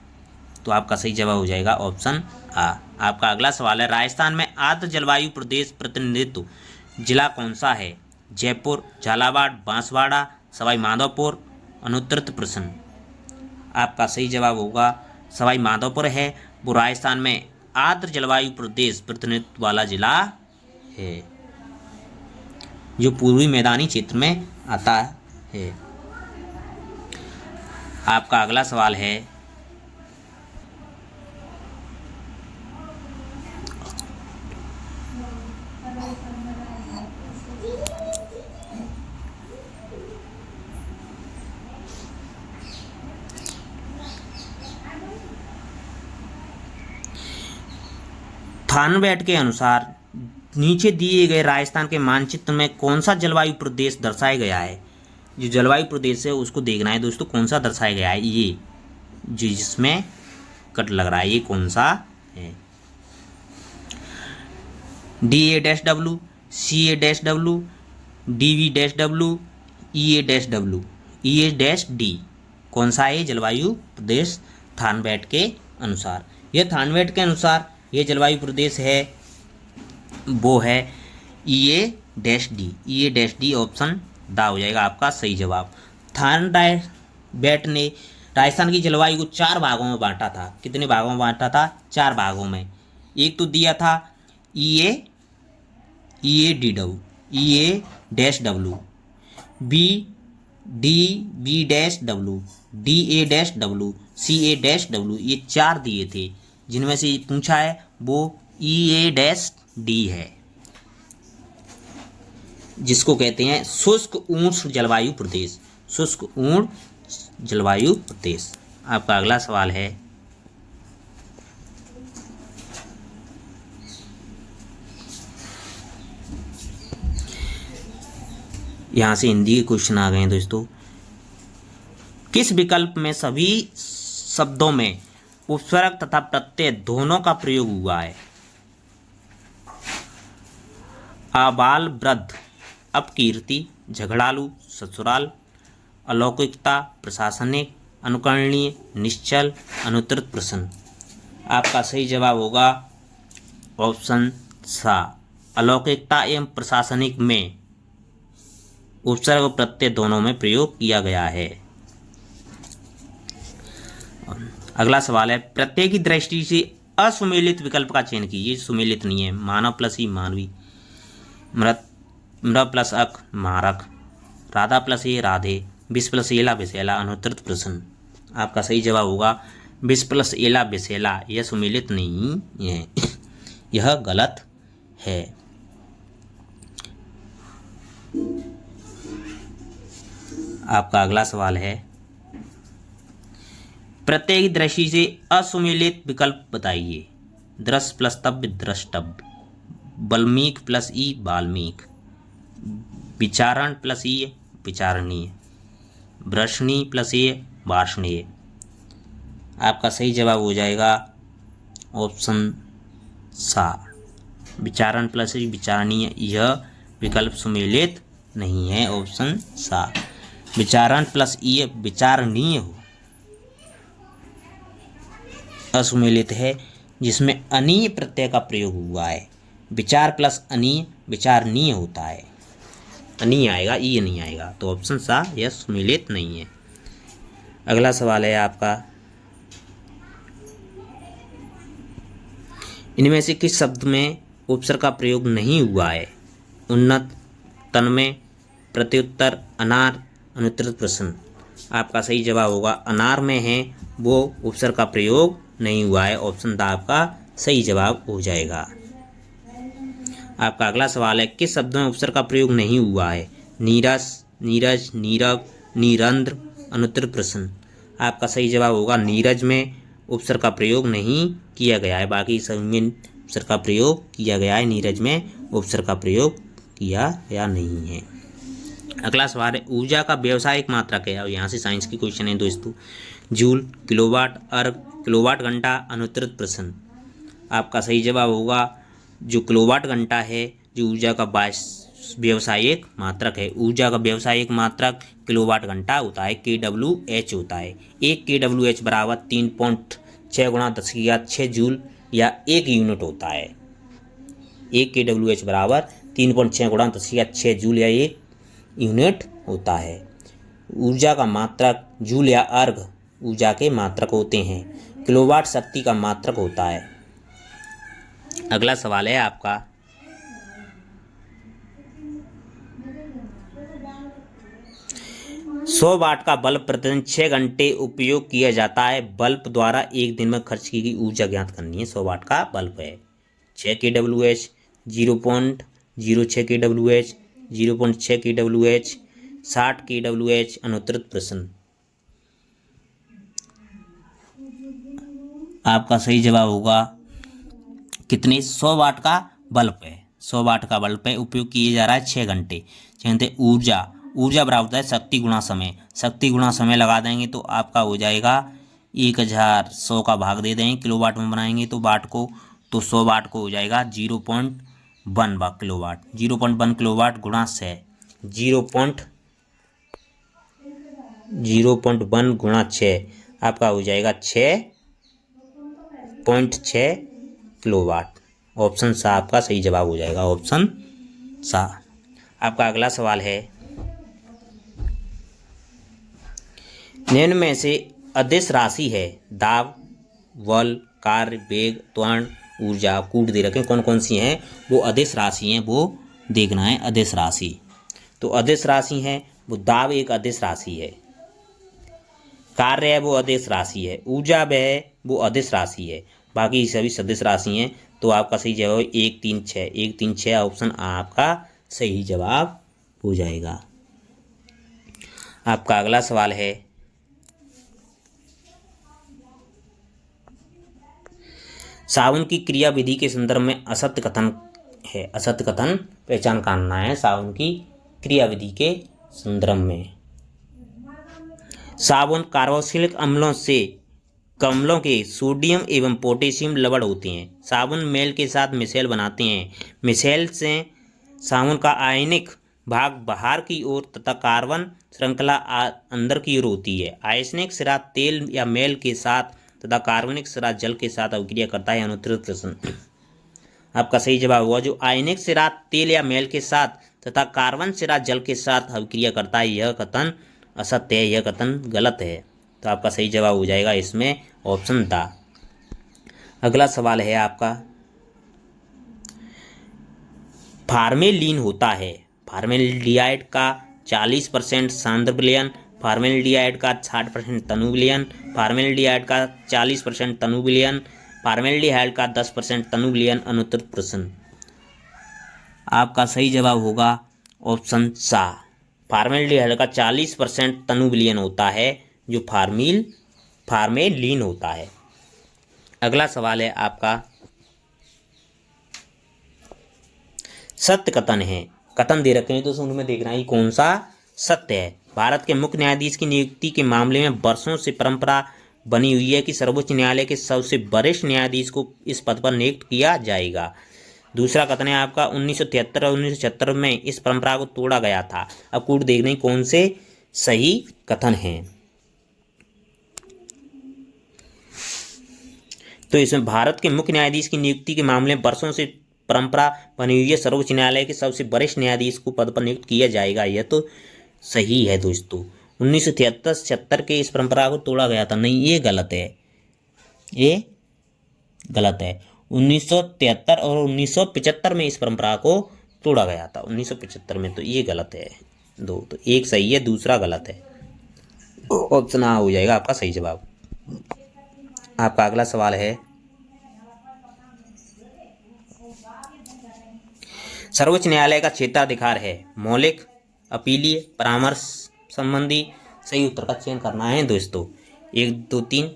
तो आपका सही जवाब हो जाएगा ऑप्शन आ। आपका अगला सवाल है, राजस्थान में आर्द्र जलवायु प्रदेश प्रतिनिधित्व जिला कौन सा है? जयपुर, झालावाड़, बांसवाड़ा, सवाई माधोपुर, अनुत्तरित प्रश्न। आपका सही जवाब होगा सवाई माधोपुर है, वो राजस्थान में आर्द्र जलवायु प्रदेश प्रतिनिधित्व वाला जिला है, जो पूर्वी मैदानी क्षेत्र में आता है। आपका अगला सवाल है, थानवेट के अनुसार नीचे दिए गए राजस्थान के मानचित्र में कौन सा जलवायु प्रदेश दर्शाया गया है? जो जलवायु प्रदेश है उसको देखना है दोस्तों, कौन सा दर्शाया गया है। ये जो जिसमें कट लग रहा है ये कौन सा है? DA-W, CA-W, DV-W, EA-W, EA-D कौन सा है जलवायु प्रदेश थानवेट के अनुसार? यह थानवेट के अनुसार ये जलवायु प्रदेश है वो है EA-D। EA-D ऑप्शन दा हो जाएगा आपका सही जवाब। थानवेट ने राजस्थान की जलवायु को 4 भागों में बांटा था। कितने भागों में बांटा था? 4 भागों में। एक तो दिया था EA-D-W, EA-W, B D B dash W, D A dash W, C A dash W, ये 4 दिए थे, जिनमें से पूछा है वो ई ए डैश डी है, जिसको कहते हैं शुष्क उष्ण जलवायु प्रदेश, शुष्क उष्ण जलवायु प्रदेश। आपका अगला सवाल है, यहां से हिंदी के क्वेश्चन आ गए हैं दोस्तों। किस विकल्प में सभी शब्दों में उपसर्ग तथा प्रत्यय दोनों का प्रयोग हुआ है? आबाल वृद्ध, अपकीर्ति, झगड़ालू, ससुराल, अलौकिकता, प्रशासनिक, अनुकरणीय, निश्चल, अनुत्तरित प्रश्न। आपका सही जवाब होगा ऑप्शन सा, अलौकिकता एवं प्रशासनिक में उपसर्ग और प्रत्यय दोनों में प्रयोग किया गया है। अगला सवाल है, प्रत्यय की दृष्टि से असुमेलित विकल्प का चयन कीजिए। सुमेलित नहीं है, मानव प्लस ही मानवी, मृत प्लस अक मारक, राधा प्लस ये राधे, विष प्लस एला विषैला, अनुत्तरित प्रश्न। आपका सही जवाब होगा विष प्लस एला विषैला, यह सुमेलित नहीं है, यह गलत है। आपका अगला सवाल है, प्रत्यय की दृष्टि से असुमेलित विकल्प बताइए। दृश्य प्लस तव्य द्रष्टव्य, बल्मीक प्लस ई बाल्मीक, विचारण प्लस ई विचारणीय, ब्रशनी प्लस ए भाषणीय। आपका सही जवाब हो जाएगा ऑप्शन सा, विचारण प्लस ई विचारणीय, यह विकल्प सुमेलित नहीं है। ऑप्शन सा, विचारण प्लस ई विचारणीय हो असुमेलित है, जिसमें अनीय प्रत्यय का प्रयोग हुआ है। विचार प्लस अनीय विचारणीय होता है, अनीय आएगा, ई नहीं आएगा, तो ऑप्शन सा यह सुमेलित नहीं है। अगला सवाल है आपका, इनमें से किस शब्द में उपसर्ग का प्रयोग नहीं हुआ है? उन्नत, तन्मय, प्रत्युत्तर, अनार, अनुत्तरित प्रश्न। आपका सही जवाब होगा अनार में है वो उपसर्ग का प्रयोग नहीं हुआ है। ऑप्शन द आपका सही जवाब हो जाएगा। आपका अगला सवाल है, किस शब्द में उपसर्ग का प्रयोग नहीं हुआ है? नीरस, नीरज, नीरव, नीरंध्र, अनुत्तरित प्रश्न। आपका सही जवाब होगा नीरज में उपसर्ग का प्रयोग नहीं किया गया है, बाकी सभी में उपसर्ग का प्रयोग किया गया है, नीरज में उपसर्ग का प्रयोग किया या नहीं है। अगला सवाल है, ऊर्जा का व्यावसायिक मात्रक है, और यहाँ से साइंस की क्वेश्चन है दोस्तों। जूल, किलोवाट, अर्ग, किलोवाट घंटा, अनुत्तरित प्रश्न। आपका सही जवाब होगा जो किलोवाट घंटा है, जो ऊर्जा का व्यावसायिक मात्रक है। ऊर्जा का व्यावसायिक मात्रक किलोवाट घंटा होता है, kWh होता है। 1 kWh बराबर 3.6 × 10⁶ जूल या 1 यूनिट होता है। 1 kWh बराबर 3.6 × 10⁶ जूल या 1 यूनिट होता है। ऊर्जा का मात्रक जूल या अर्घ ऊर्जा के मात्रक होते हैं। किलोवाट शक्ति का मात्रक होता है। अगला सवाल है आपका, सौ वाट का बल्ब प्रतिदिन 6 घंटे उपयोग किया जाता है। बल्ब द्वारा एक दिन में खर्च की गई ऊर्जा ज्ञात करनी है। 100 वाट का बल्ब है। 6 kWh, 0.06 kWh, 0.6 kWh, 60 kWh, अनुत्तरित प्रश्न। आपका सही जवाब होगा कितने? 100 वाट का बल्ब है। 100 वाट का बल्ब है, उपयोग किया जा रहा है 6 घंटे। कहते ऊर्जा, ऊर्जा बराबर होता है शक्ति गुणा समय। शक्ति गुणा समय लगा देंगे तो आपका हो जाएगा 1000, का भाग दे देंगे किलोवाट में बनाएंगे तो वाट को, तो 100 वाट को हो जाएगा 0.1 किलोवाट। 0.1 किलोवाट गुणा 6, 0.1 गुणा 6 आपका हो जाएगा 6.6 किलोवाट। ऑप्शन सा आपका सही जवाब हो जाएगा। ऑप्शन सा। आपका अगला सवाल है, निम्न में से अदिश राशि है दाब, बल, कार्य, वेग, त्वरण, ऊर्जा, कूट दे रखे, कौन कौन सी हैं वो अदिश राशि हैं वो देखना है। अदिश राशि तो अदिश राशि है वो दाब एक अदिश राशि है। कार्य है वो अदिश राशि है। ऊर्जा वह वो अदिश राशि है। बाकी सभी सदिश राशि हैं। तो आपका सही जवाब 1 3 6, 1 3 6 ऑप्शन आपका सही जवाब हो जाएगा। आपका अगला सवाल है, सावन की क्रिया विधि के संदर्भ में असत्य कथन है। असत्य कथन पहचान करना है सावन की क्रिया विधि के संदर्भ में। साबुन कार्बोक्सिलिक अम्लों से कमलों के सोडियम एवं पोटेशियम लवण होते हैं। साबुन मेल के साथ मिसेल बनाते हैं। मिसेल से साबुन का आयनिक भाग बाहर की ओर तथा कार्बन श्रृंखला अंदर की ओर होती है। आयनिक सिरा तेल या मेल के साथ तथा कार्बनिक सिरा जल के साथ अभिक्रिया करता है। अनुत्तरित प्रश्न आपका सही जवाब हुआ। जो आयनिक सिरा तेल या मेल के साथ तथा कार्बन सिरा जल के साथ अभिक्रिया करता है, यह कथन असत्य है, यह कथन गलत है। तो आपका सही जवाब हो जाएगा इसमें ऑप्शन द। अगला सवाल है आपका, फार्मेलिन होता है। फार्मेल्डिहाइड का 40% सांद्र विलयन, फार्मेल्डिहाइड का 60% तनु विलयन, फार्मेल्डिहाइड का 40% तनु विलयन, फार्मेल्डिहाइड का 10% तनु विलयन। अनुत्तरित प्रश्न आपका सही जवाब होगा ऑप्शन सा। फार्मेल्डिहाइड का 40% तनु विलयन होता है, जो फार्मेलिन होता है। अगला सवाल है आपका, सत्य कथन है। कथन दे रखे हैं तो उनमें देखना है कौन सा सत्य है। भारत के मुख्य न्यायाधीश की नियुक्ति के मामले में वर्षों से परंपरा बनी हुई है कि सर्वोच्च न्यायालय के सबसे वरिष्ठ न्यायाधीश को इस पद पर नियुक्त किया जाएगा। दूसरा कथन है आपका, 1973 और 1976 में इस परंपरा को तोड़ा गया था। अब कूट देखने कौन से सही कथन हैं। तो इसमें भारत के मुख्य न्यायाधीश की नियुक्ति के मामले में वर्षों से परंपरा बनी हुई है, सर्वोच्च न्यायालय के सबसे वरिष्ठ न्यायाधीश को पद पर नियुक्त किया जाएगा, यह तो सही है दोस्तों। 1973-76 के इस परंपरा को तोड़ा गया था, नहीं ये गलत है, ये गलत है। 1973 और 1975 में इस परंपरा को तोड़ा गया था, 1975 में, तो ये गलत है। दो तो एक सही है, दूसरा गलत है। ऑप्शन आ हो जाएगा आपका सही जवाब। आपका अगला सवाल है, सर्वोच्च न्यायालय का क्षेत्राधिकार है मौलिक, अपीलीय, परामर्श संबंधी। सही उत्तर का चयन करना है दोस्तों। 1 2 3,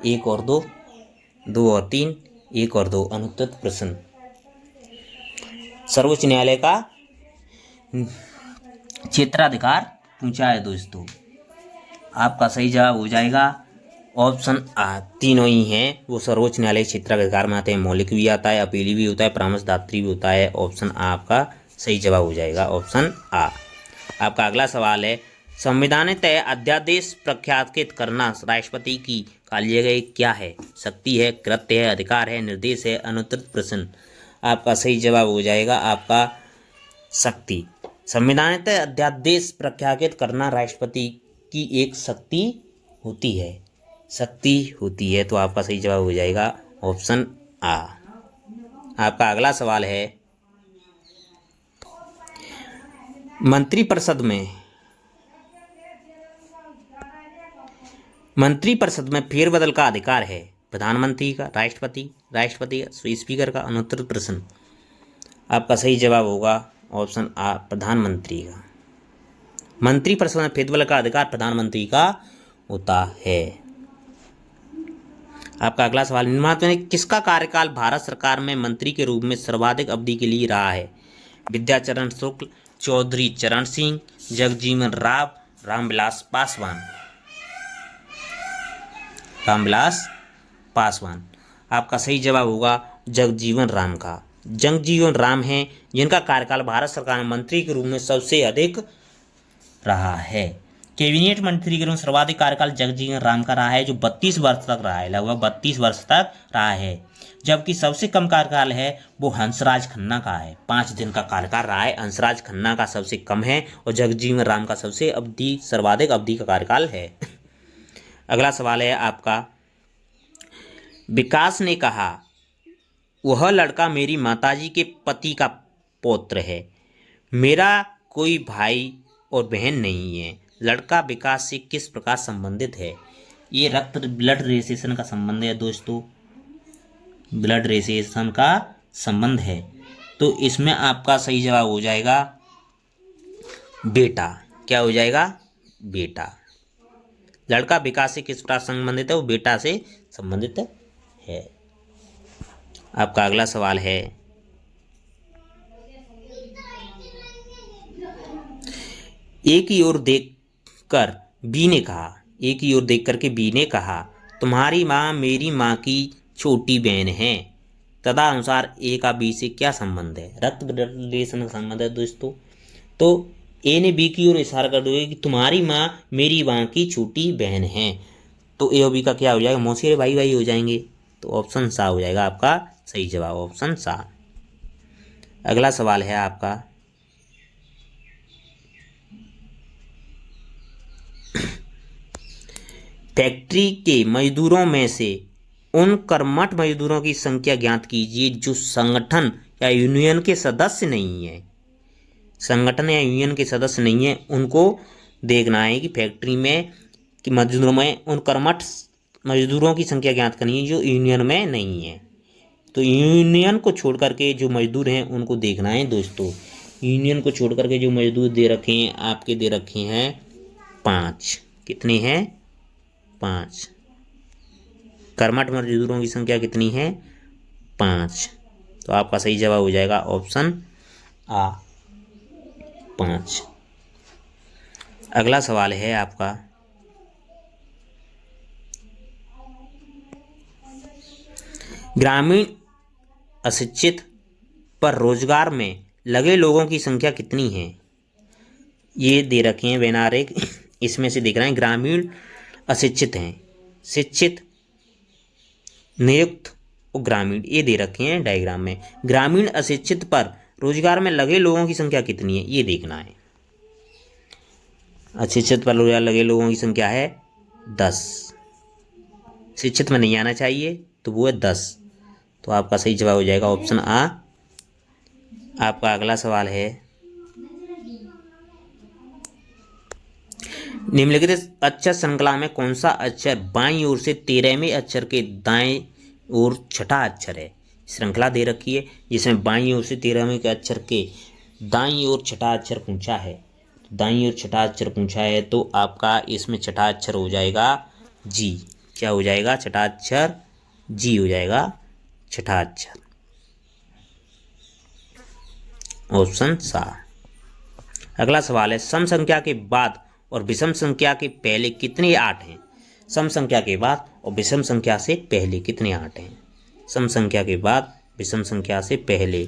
1 और 2, 2 और 3, 1 और 2। अनुत्तरित प्रश्न सर्वोच्च न्यायालय का क्षेत्राधिकार पूछा है दोस्तों। आपका सही जवाब हो जाएगा ऑप्शन आ। तीनों ही हैं वो सर्वोच्च न्यायालय क्षेत्राधिकार में आते हैं। मौलिक भी आता है, अपीली भी होता है, परामर्शदात्री भी होता है। ऑप्शन आ आपका सही जवाब हो जाएगा, ऑप्शन आ। आपका अगला सवाल है, संविधानतः अध्यादेश प्रख्यापित करना राष्ट्रपति की कार्यवाही क्या है? शक्ति है, कृत्य है, अधिकार है, निर्देश है। अनुत्तरित प्रश्न आपका सही जवाब हो जाएगा आपका शक्ति। संविधानतः अध्यादेश प्रख्यापित करना राष्ट्रपति की एक शक्ति होती है, शक्ति होती है। तो आपका सही जवाब हो जाएगा ऑप्शन आ। आपका अगला सवाल है, मंत्रिपरिषद में फेरबदल का अधिकार है प्रधानमंत्री का, राष्ट्रपति का, स्पीकर का। अनुत्तरित प्रश्न आपका सही जवाब होगा ऑप्शन आ, प्रधानमंत्री का। मंत्रिपरिषद में फेरबदल का अधिकार प्रधानमंत्री का होता है। आपका अगला सवाल, निम्नलिखित में किसका कार्यकाल भारत सरकार में मंत्री के रूप में सर्वाधिक अवधि के लिए रहा है? विद्याचरण शुक्ल, चौधरी चरण सिंह, जगजीवन राम, रामविलास पासवान। आपका सही जवाब होगा जगजीवन राम का। जगजीवन राम हैं जिनका कार्यकाल भारत सरकार में मंत्री के रूप में सबसे अधिक रहा है। कैबिनेट मंत्री के रूप में सर्वाधिक कार्यकाल जगजीवन राम का रहा है, जो 32 वर्ष तक रहा है, लगभग 32 वर्ष तक रहा है। जबकि सबसे कम कार्यकाल है वो हंसराज खन्ना का है, 5 दिन का कार्यकाल रहा है। हंसराज खन्ना का सबसे कम है और जगजीवन राम का सर्वाधिक अवधि का कार्यकाल है। अगला सवाल है आपका, विकास ने कहा वह लड़का मेरी माताजी के पति का पौत्र है, मेरा कोई भाई और बहन नहीं है। लड़का विकास से किस प्रकार संबंधित है? ये रक्त ब्लड रिलेशन का संबंध है दोस्तों, ब्लड रिलेशन का संबंध है। तो इसमें आपका सही जवाब हो जाएगा बेटा। क्या हो जाएगा? बेटा। लड़का विकास से किस प्रकार संबंधित है? वो बेटा से संबंधित है। आपका अगला सवाल है, एक की ओर देखकर बी ने कहा, एक की ओर देख करके बी ने कहा, तुम्हारी माँ मेरी माँ की छोटी बहन है। तदनुसार ए का बी से क्या संबंध है? रक्त रिलेशन का संबंध है दोस्तों। तो ए ने बी की ओर इशारा कर दोगे कि तुम्हारी माँ मेरी माँ की छोटी बहन है। तो ए और बी का क्या हो जाएगा? मौसी भाई भाई हो जाएंगे। तो ऑप्शन सा हो जाएगा आपका सही जवाब, ऑप्शन सा। अगला सवाल है आपका, फैक्ट्री के मजदूरों में से उन कर्मठ मजदूरों की संख्या ज्ञात कीजिए जो संगठन या यूनियन के सदस्य नहीं है। संगठन या यूनियन के सदस्य नहीं है, उनको देखना है कि फैक्ट्री में कि मजदूरों में उन कर्मठ मजदूरों की संख्या ज्ञात करनी है जो यूनियन में नहीं है। तो यूनियन को छोड़ करके जो मजदूर हैं उनको देखना है दोस्तों। यूनियन को छोड़ करके जो मजदूर दे रखे हैं आपके, दे रखे हैं 5। कितने हैं? 5। कर्मठ मजदूरों की संख्या कितनी है? 5। तो आपका सही जवाब हो जाएगा ऑप्शन आ, 5। अगला सवाल है आपका, ग्रामीण अशिक्षित पर रोजगार में लगे लोगों की संख्या कितनी है? ये दे रखे हैं बेनारेक, इसमें से दिख रहे हैं ग्रामीण अशिक्षित हैं, शिक्षित, नियुक्त और ग्रामीण, ये दे रखे हैं डायग्राम में। ग्रामीण अशिक्षित पर रोजगार में लगे लोगों की संख्या कितनी है ये देखना है। अशिक्षित पर रोजगार लगे लोगों की संख्या है 10। शिक्षित में नहीं आना चाहिए तो वो है 10। तो आपका सही जवाब हो जाएगा ऑप्शन आ। आपका अगला सवाल है, निम्नलिखित अक्षर श्रृंखला में कौन सा अक्षर बाईं ओर से 13वें अक्षर के दाएं ओर छठा अक्षर है? श्रृंखला दे रखी है जिसमें बाईं ओर से 13वें के अक्षर के दाईं ओर छठा अक्षर पूछा है। तो दाईं ओर छठा अक्षर पूछा है तो आपका इसमें छठा अक्षर हो जाएगा जी। क्या हो जाएगा? छठा अक्षर जी हो जाएगा, छठा अक्षर, ऑप्शन सा। अगला सवाल है, सम संख्या के बाद और विषम संख्या के पहले कितने 8 हैं? सम संख्या के बाद और विषम संख्या से पहले कितने 8 हैं? सम संख्या के बाद विषम संख्या से पहले,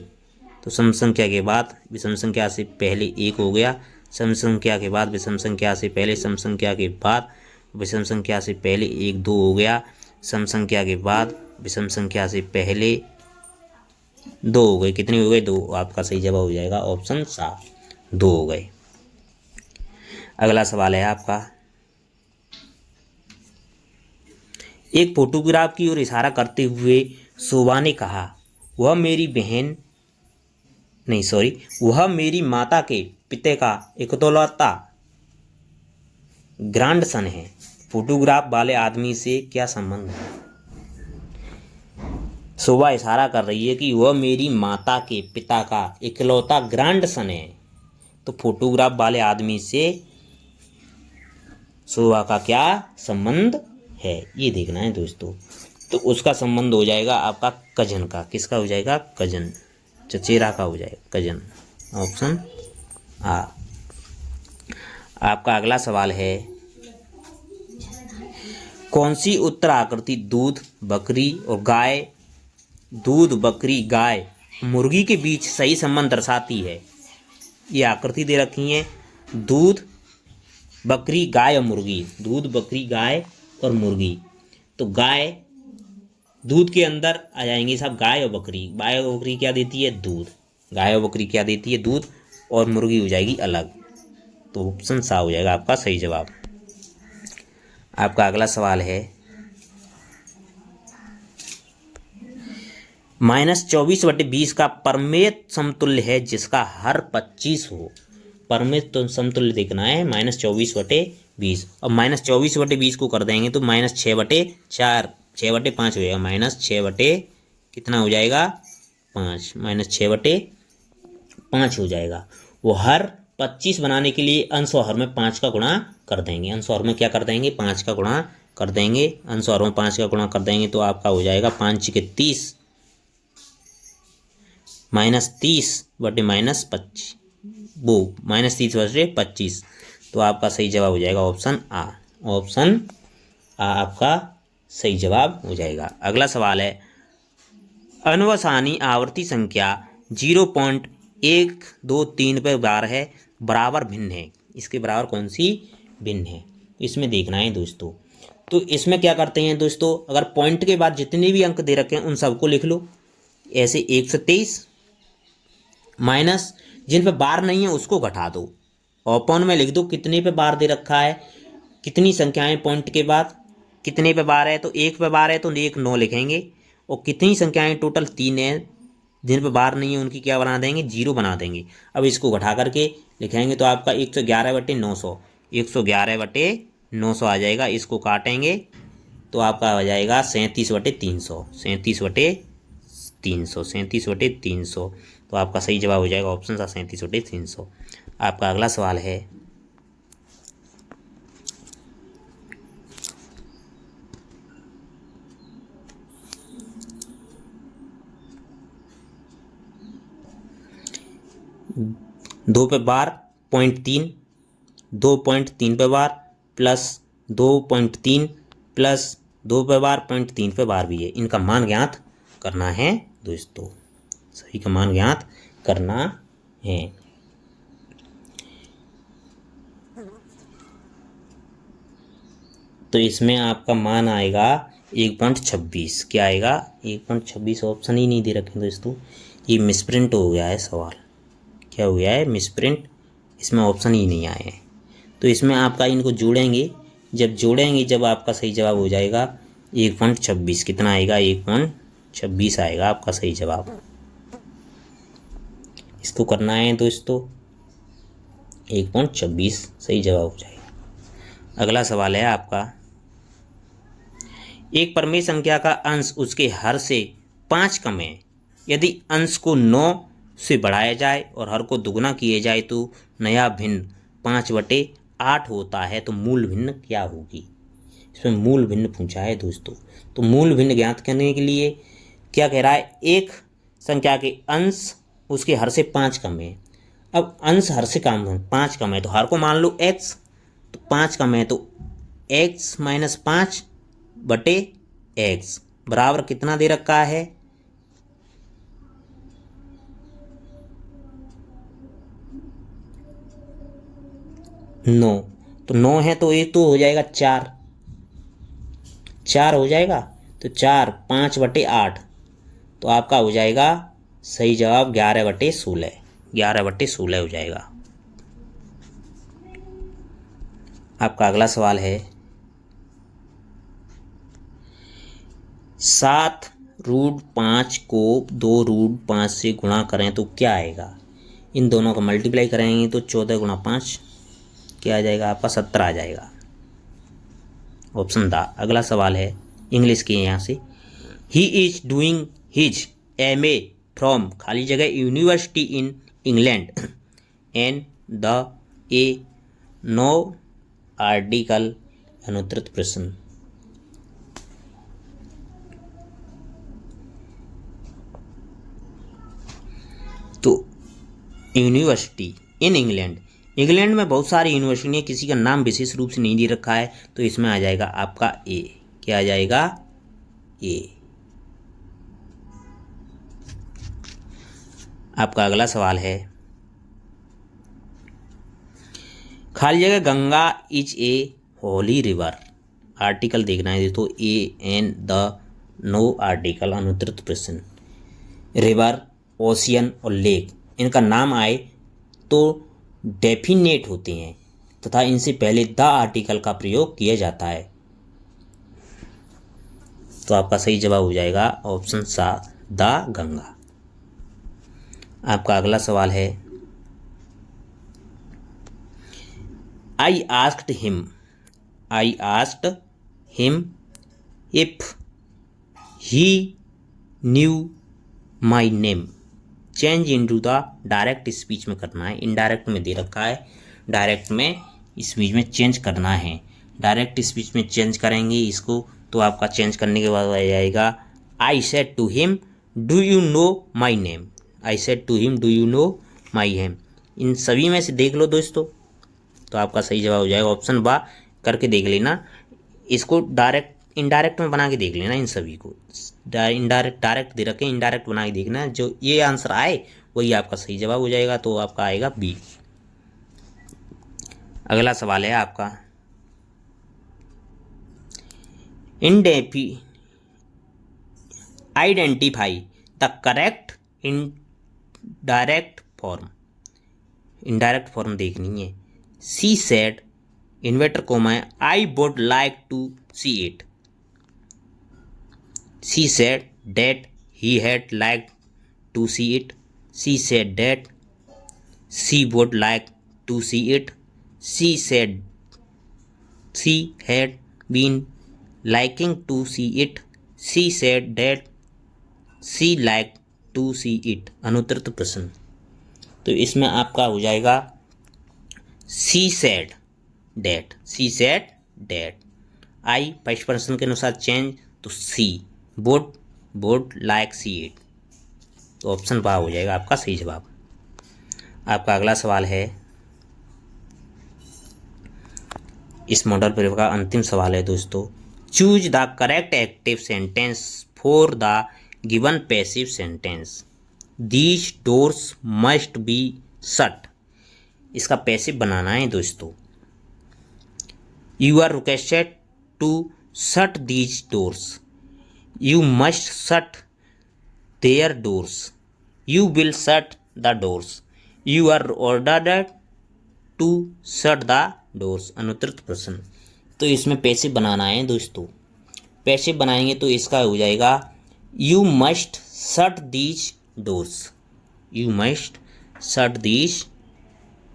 तो सम संख्या के बाद विषम संख्या से पहले 1 हो गया, सम संख्या के बाद विषम संख्या से पहले, सम संख्या के बाद विषम संख्या से पहले 1 2 हो गया, सम संख्या के बाद विषम संख्या से पहले 2 हो गए। कितने हो गए? 2। आपका सही जवाब हो जाएगा ऑप्शन सा, 2 हो गए। अगला सवाल है आपका, एक फोटोग्राफ की ओर इशारा करते हुए शोभा ने कहा, वह मेरी माता के पिता का इकलौता ग्रैंडसन है। फोटोग्राफ वाले आदमी से क्या संबंध है? शोभा इशारा कर रही है कि वह मेरी माता के पिता का इकलौता ग्रैंडसन है। तो फोटोग्राफ वाले आदमी से शोभा का क्या संबंध है ये देखना है दोस्तों। तो उसका संबंध हो जाएगा आपका कजन का। किसका हो जाएगा? कजन, चचेरा का हो जाएगा कजन, ऑप्शन आ। आपका अगला सवाल है, कौन सी उत्तर आकृति दूध बकरी गाय मुर्गी के बीच सही संबंध दर्शाती है? ये आकृति दे रखी है, दूध बकरी गाय और मुर्गी, दूध बकरी गाय और मुर्गी। तो गाय दूध के अंदर आ जाएंगे साहब गाय और बकरी। गाय और बकरी क्या देती है? दूध। गाय और बकरी क्या देती है? दूध। और मुर्गी हो जाएगी अलग। तो ऑप्शन सा हो जाएगा आपका सही जवाब। आपका अगला सवाल है, -24/20 का परमेय समतुल्य है जिसका हर 25 हो। परमेय तो समतुल्य देखना है -24/20। अब -24/20 को कर देंगे तो -6/4, 6/5 हो जाएगा, -6 कितना हो जाएगा 5, -6/5 हो जाएगा। वो हर 25 बनाने के लिए अंश और हर में 5 का गुणा कर देंगे। अंश और में क्या कर देंगे 5 का गुणा कर देंगे, अंश और में 5 का गुणा कर देंगे तो आपका हो जाएगा 5 के 30 -30/-25 वो -30/25। तो आपका सही जवाब हो जाएगा ऑप्शन आ। ऑप्शन आ आपका सही जवाब हो जाएगा। अगला सवाल है अनवसानी आवर्ती संख्या 0.123 पे बार है, बराबर भिन्न है, इसके बराबर कौन सी भिन्न है, इसमें देखना है दोस्तों। तो इसमें क्या करते हैं दोस्तों, अगर पॉइंट के बाद जितने भी अंक दे रखे हैं उन सबको लिख लो ऐसे 123 माइनस जिन पे बार नहीं है उसको घटा दो, ओपन में लिख दो कितने पे बार दे रखा है, कितनी संख्याएं पॉइंट के बाद कितने पे बार है, तो 1 पे बार है तो 1 9 लिखेंगे, और कितनी संख्याएं टोटल 3 है जिन पे बार नहीं है उनकी क्या बना देंगे 0 बना देंगे। अब इसको घटा करके लिखेंगे तो आपका 111/900 111/900 आ जाएगा। इसको काटेंगे तो आपका आ जाएगा 37/300 37/300 तो आपका सही जवाब हो जाएगा ऑप्शन सा 37/300। आपका अगला सवाल है दो पे बार 0.3 2.3 पे बार प्लस 2.3 प्लस 2 पे बार 0.3 पे बार भी है, इनका मान ज्ञात करना है दोस्तों, सभी का मान ज्ञात करना है। तो इसमें आपका मान आएगा 1.26, क्या आएगा 1.26, ऑप्शन ही नहीं दे रखे दोस्तों, ये मिसप्रिंट हो गया है सवाल, क्या हो गया है मिसप्रिंट, इसमें ऑप्शन ही नहीं आए हैं। तो इसमें आपका इनको जोड़ेंगे, जब आपका सही जवाब हो जाएगा 1.26, कितना आएगा 1.26 आएगा आपका सही जवाब। इसको करना है दोस्तों 1.26 सही जवाब हो जाएगा। अगला सवाल है आपका एक परमेय संख्या का अंश उसके हर से 5 कम है, यदि अंश को 9 से बढ़ाया जाए और हर को दुगना किए जाए तो नया भिन्न 5/8 होता है, तो मूल भिन्न क्या होगी। इसमें मूल भिन्न पूछा है दोस्तों। तो मूल भिन्न ज्ञात करने के लिए क्या कह रहा है, एक संख्या के अंश उसके हर से 5 कम है। अब अंश हर से कम 5 कम है तो हर को मान लो x, तो 5 कम है तो x - 5/x बराबर कितना दे रखा है 9, तो 9 है तो एक तो हो जाएगा 4 हो जाएगा, तो 4 5/8 तो आपका हो जाएगा सही जवाब 11/16 हो जाएगा। आपका अगला सवाल है 7√5 को 2√5 से गुणा करें तो क्या आएगा। इन दोनों को मल्टीप्लाई करेंगे तो 14 × 5 क्या आ जाएगा आपका 17 आ जाएगा, ऑप्शन दा। अगला सवाल है इंग्लिश के यहाँ से, he is doing his MA from खाली जगह university in England and the a no article अनुत्तरित प्रश्न। तो यूनिवर्सिटी इन इंग्लैंड में बहुत सारी यूनिवर्सिटी है, किसी का नाम विशेष रूप से नहीं दे रखा है, तो इसमें आ जाएगा आपका ए, क्या आ जाएगा ए। आपका अगला सवाल है खाली जगह Ganga is a Holi river, article देखना है दोस्तों A N the no article अनुत्तरित प्रश्न। रिवर, ओशियन और लेक इनका नाम आए तो डेफिनेट होते हैं तथा इनसे पहले द आर्टिकल का प्रयोग किया जाता है, तो आपका सही जवाब हो जाएगा ऑप्शन सा द गंगा। आपका अगला सवाल है I asked him if he knew my name। Change into the direct speech में करना है, इनडायरेक्ट में दे रखा है, डायरेक्ट में स्पीच में चेंज करना है। डायरेक्ट स्पीच में चेंज करेंगे इसको तो आपका चेंज करने के बाद आ जाएगा I said to him do you know my name. I said to him do you know my name. इन सभी में से देख लो दोस्तों तो आपका सही जवाब हो जाएगा ऑप्शन बा। करके देख लेना, इसको डायरेक्ट इनडायरेक्ट में बना के देख लेना। इन सभी को इनडायरेक्ट डायरेक्ट दे रखे, इनडायरेक्ट बना के देखना, जो ये आंसर आए वही आपका सही जवाब हो जाएगा। तो आपका आएगा बी। अगला सवाल है आपका identify the correct indirect form. Indirect form देखनी है। सी सेड इन्वर्टर कोमा है I would like to see it. She said that he had like to see it. She said that she would like to see it. She said she had been liking to see it। she said that she liked to see it। अनुत्तरित प्रश्न, तो इसमें आपका हो जाएगा she said that। she said that I first person के अनुसार change तो सी would like see it। तो ऑप्शन बा हो जाएगा आपका सही जवाब। आपका अगला सवाल है, इस मॉडल पेपर का अंतिम सवाल है दोस्तों। Choose the correct active sentence for the given passive sentence. These doors must be shut. इसका पैसिव बनाना है दोस्तों। You are requested to shut these doors. You must shut their doors. You will shut the doors. You are ordered to shut the doors. अनुत्तरित प्रश्न, तो इसमें passive बनाना है दोस्तों। पैसिव बनाएंगे तो इसका हो जाएगा you must shut these doors. You must shut these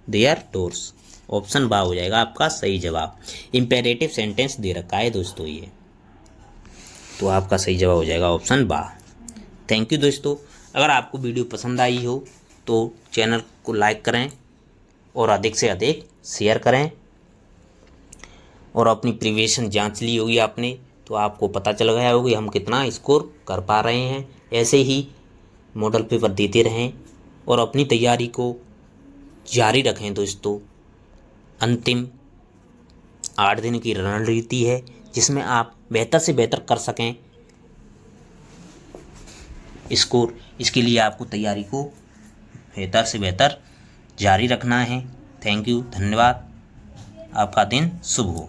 there doors. Option बा हो जाएगा आपका सही जवाब। इंपेरेटिव सेंटेंस दे रखा है दोस्तों ये, तो आपका सही जवाब हो जाएगा ऑप्शन बा। थैंक यू दोस्तों। अगर आपको वीडियो पसंद आई हो तो चैनल को लाइक करें और अधिक से अधिक शेयर करें, और अपनी प्रिपरेशन जांच ली होगी आपने तो आपको पता चल गया होगा कि हम कितना स्कोर कर पा रहे हैं। ऐसे ही मॉडल पेपर देते रहें और अपनी तैयारी को जारी रखें दोस्तों। अंतिम 8 दिन की रणनीति है जिसमें आप बेहतर से बेहतर कर सकें स्कोर। इसके लिए आपको तैयारी को बेहतर से बेहतर जारी रखना है। थैंक यू, धन्यवाद। आपका दिन शुभ हो।